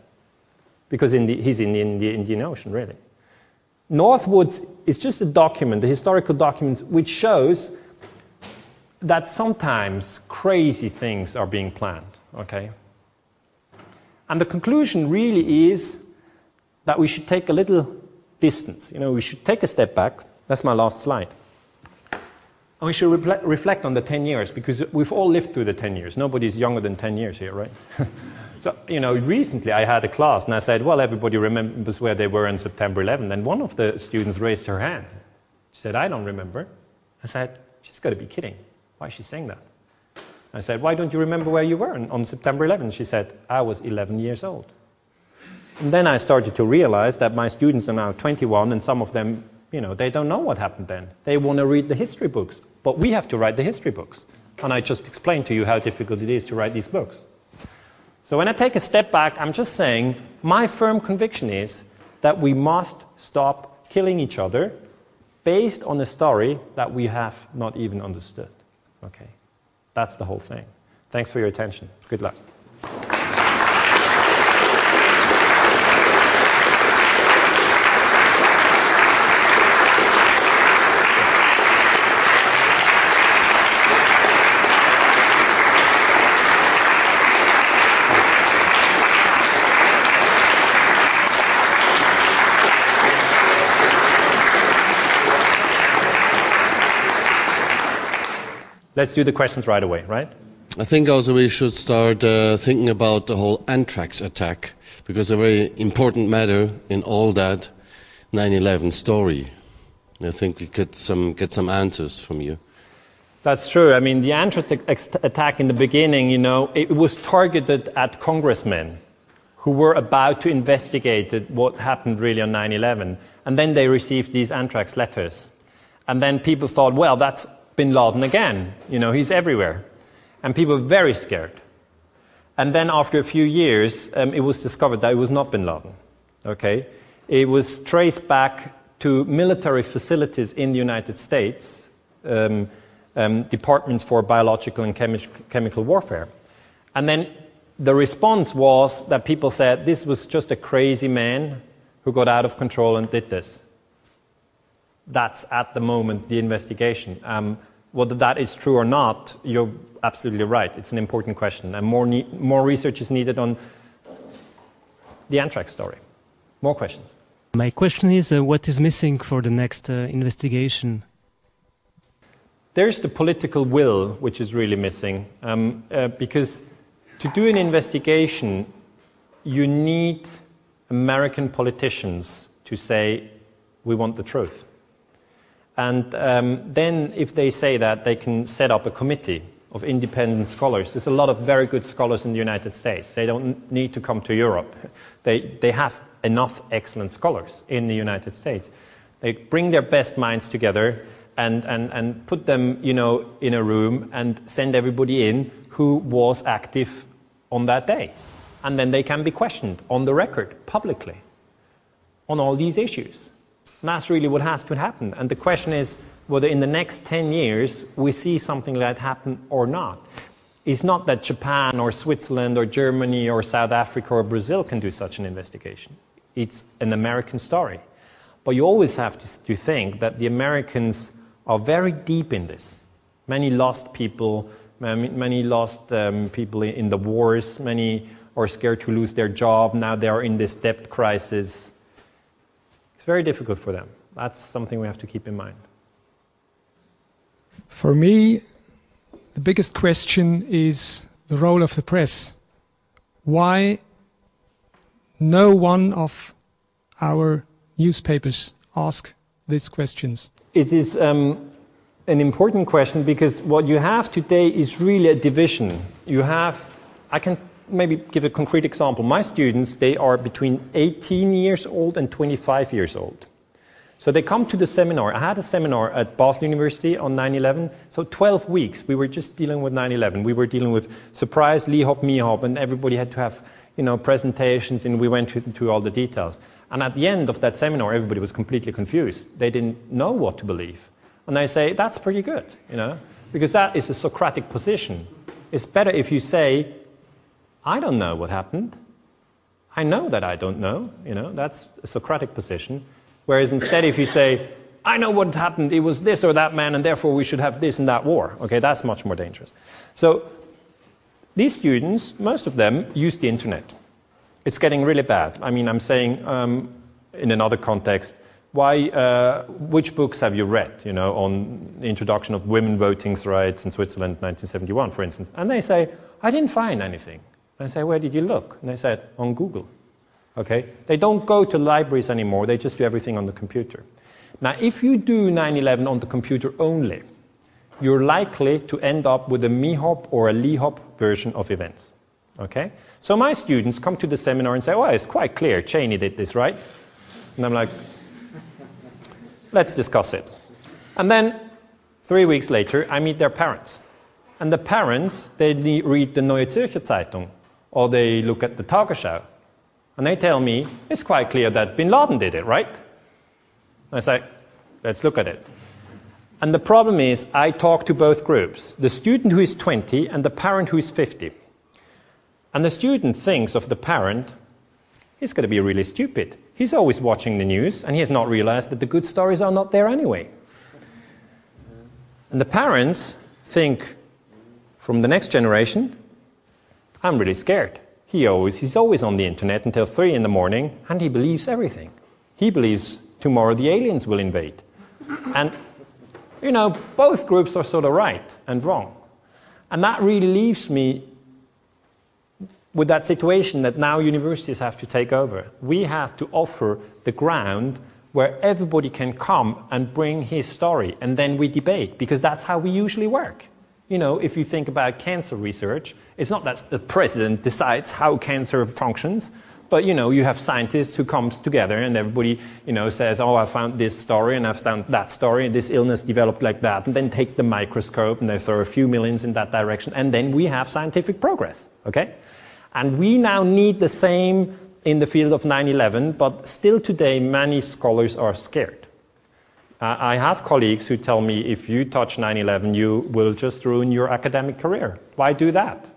because he's in the Indian Ocean, really. Northwoods is just a document, a historical document, which shows that sometimes crazy things are being planned, okay? And the conclusion really is that we should take a little distance. We should take a step back. That's my last slide. And we should reflect on the 10 years, because we've all lived through the 10 years. Nobody's younger than 10 years here, right? So, recently I had a class and I said, well, everybody remembers where they were on September 11th. And one of the students raised her hand. She said, I don't remember. I said, she's got to be kidding. Why is she saying that? I said, why don't you remember where you were on September 11th? She said, I was 11 years old. And then I started to realize that my students are now 21 and some of them, they don't know what happened then. They want to read the history books. But we have to write the history books. And I just explained to you how difficult it is to write these books. So when I take a step back, I'm just saying my firm conviction is that we must stop killing each other based on a story that we have not even understood. Okay? That's the whole thing. Thanks for your attention. Good luck. Let's do the questions right away, right? I think also we should start thinking about the whole anthrax attack, because a very important matter in all that 9/11 story. I think we could get some answers from you. That's true. I mean, the anthrax attack in the beginning, it was targeted at congressmen who were about to investigate what happened really on 9/11. And then they received these anthrax letters. And then people thought, well, that's Bin Laden again, he's everywhere. And people were very scared. And then after a few years, it was discovered that it was not Bin Laden, okay? It was traced back to military facilities in the United States, departments for biological and chemical warfare. And then the response was that people said, this was just a crazy man who got out of control and did this. That's at the moment the investigation. Whether that is true or not, you're absolutely right. It's an important question, and more research is needed on the anthrax story. More questions? My question is, what is missing for the next investigation? There's the political will, which is really missing, because to do an investigation, you need American politicians to say, we want the truth. And then if they say that, they can set up a committee of independent scholars. There's a lot of very good scholars in the United States. They don't need to come to Europe. They have enough excellent scholars in the United States. They bring their best minds together and put them, in a room and send everybody in who was active on that day. And then they can be questioned on the record, publicly, on all these issues. And that's really what has to happen. And the question is whether in the next 10 years we see something like that happen or not. It's not that Japan or Switzerland or Germany or South Africa or Brazil can do such an investigation. It's an American story. But you always have to think that the Americans are very deep in this. Many lost people, many lost people in the wars, many are scared to lose their job, now they are in this debt crisis. It's very difficult for them. That's something we have to keep in mind. For me, the biggest question is the role of the press. Why no one of our newspapers ask these questions? It is an important question because what you have today is really a division. I can maybe give a concrete example. My students, they are between 18 years old and 25 years old. So they come to the seminar. I had a seminar at Basel University on 9/11. So 12 weeks, we were just dealing with 9/11. We were dealing with surprise, Lee-hop, me-hop, and everybody had to have, presentations, and we went into all the details. And at the end of that seminar, everybody was completely confused. They didn't know what to believe. And I say, that's pretty good, because that is a Socratic position. It's better if you say, I don't know what happened. I know that I don't know, that's a Socratic position. Whereas instead if you say, I know what happened, it was this or that man, and therefore we should have this and that war. Okay, that's much more dangerous. So these students, most of them, use the internet. It's getting really bad. I mean, I'm saying in another context, which books have you read, on the introduction of women voting rights in Switzerland in 1971, for instance? And they say, I didn't find anything. And I say, where did you look? And they said, on Google. Okay? They don't go to libraries anymore, they just do everything on the computer. Now, if you do 9/11 on the computer only, you're likely to end up with a MeHop or a LeHop version of events. Okay? So my students come to the seminar and say, oh, it's quite clear, Cheney did this, right? And I'm like, let's discuss it. And then 3 weeks later, I meet their parents. And the parents, they read the Neue Zürcher Zeitung, or they look at the Tagesschau. And they tell me, it's quite clear that Bin Laden did it, right? I say, let's look at it. And the problem is, I talk to both groups, the student who is 20 and the parent who is 50. And the student thinks of the parent, he's going to be really stupid. He's always watching the news, and he has not realized that the good stories are not there anyway. And the parents think, from the next generation, I'm really scared. He's always on the internet until 3 in the morning, and he believes everything. He believes tomorrow the aliens will invade. And, you know, both groups are sort of right and wrong. And that really leaves me with that situation that now universities have to take over. We have to offer the ground where everybody can come and bring his story, and then we debate, because that's how we usually work. You know, if you think about cancer research, it's not that the president decides how cancer functions, but, you know, you have scientists who comes together and everybody, you know, says, oh, I found this story and I found that story and this illness developed like that, and then take the microscope and they throw a few millions in that direction, and then we have scientific progress, okay? And we now need the same in the field of 9/11, but still today many scholars are scared. I have colleagues who tell me, if you touch 9/11, you will just ruin your academic career. Why do that?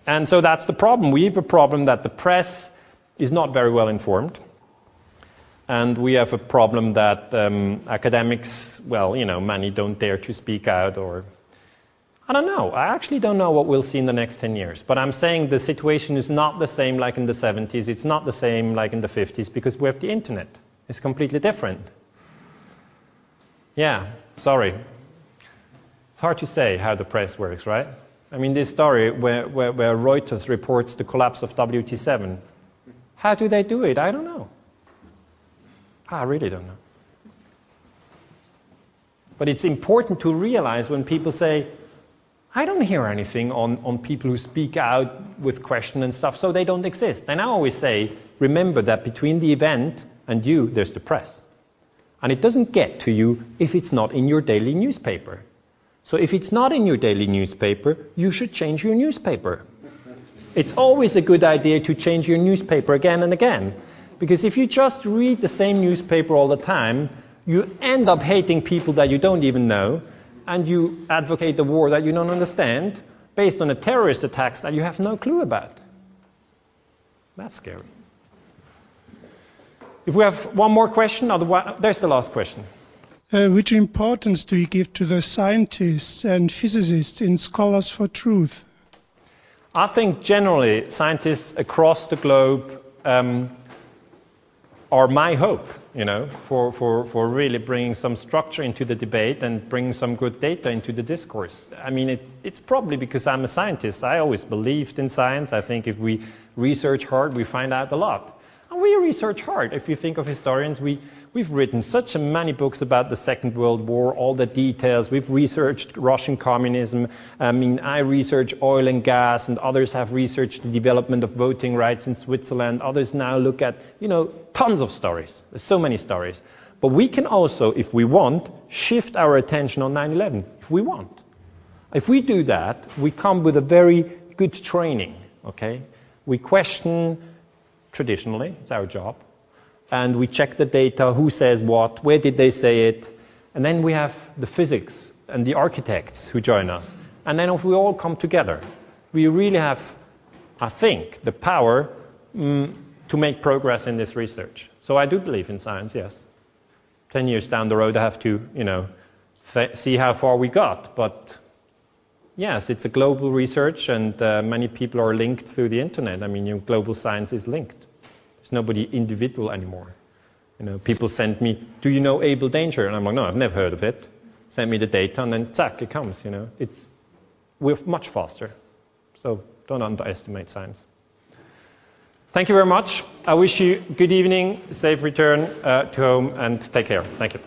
And so that's the problem. We have a problem that the press is not very well informed. And we have a problem that academics, well, you know, many don't dare to speak out, or I don't know. I actually don't know what we'll see in the next 10 years. But I'm saying the situation is not the same like in the 70s. It's not the same like in the 50s, because we have the internet. It's completely different. Yeah, sorry. It's hard to say how the press works, right? I mean, this story where Reuters reports the collapse of WT7, how do they do it? I don't know. I really don't know. But it's important to realize when people say, I don't hear anything on people who speak out with question and stuff, so they don't exist. And I always say, remember that between the event and you, there's the press. And it doesn't get to you if it's not in your daily newspaper. So if it's not in your daily newspaper, you should change your newspaper. It's always a good idea to change your newspaper again and again. Because if you just read the same newspaper all the time, you end up hating people that you don't even know, and you advocate a war that you don't understand based on a terrorist attacks that you have no clue about. That's scary. If we have one more question, otherwise, there's the last question. Which importance do you give to the scientists and physicists in Scholars for Truth? I think generally scientists across the globe are my hope, you know, for really bringing some structure into the debate and bringing some good data into the discourse. I mean, it's probably because I'm a scientist. I always believed in science. I think if we research hard, we find out a lot. And we research hard. If you think of historians, we've written such many books about the Second World War, all the details. We've researched Russian communism. I mean, I research oil and gas, and others have researched the development of voting rights in Switzerland. Others now look at, you know, tons of stories. There's so many stories. But we can also, if we want, shift our attention on 9/11, if we want. If we do that, we come with a very good training, okay? We question traditionally, it's our job. And we check the data, who says what, where did they say it. And then we have the physics and the architects who join us. And then if we all come together, we really have, I think, the power to make progress in this research. So I do believe in science, yes. 10 years down the road, I have to, you know, see how far we got. But yes, it's a global research, and many people are linked through the internet. I mean, global science is linked. There's nobody individual anymore. You know, people send me, do you know Able Danger? And I'm like, no, I've never heard of it. Send me the data, and then zack, it comes, you know. We're much faster. So don't underestimate science. Thank you very much. I wish you good evening, safe return to home, and take care. Thank you.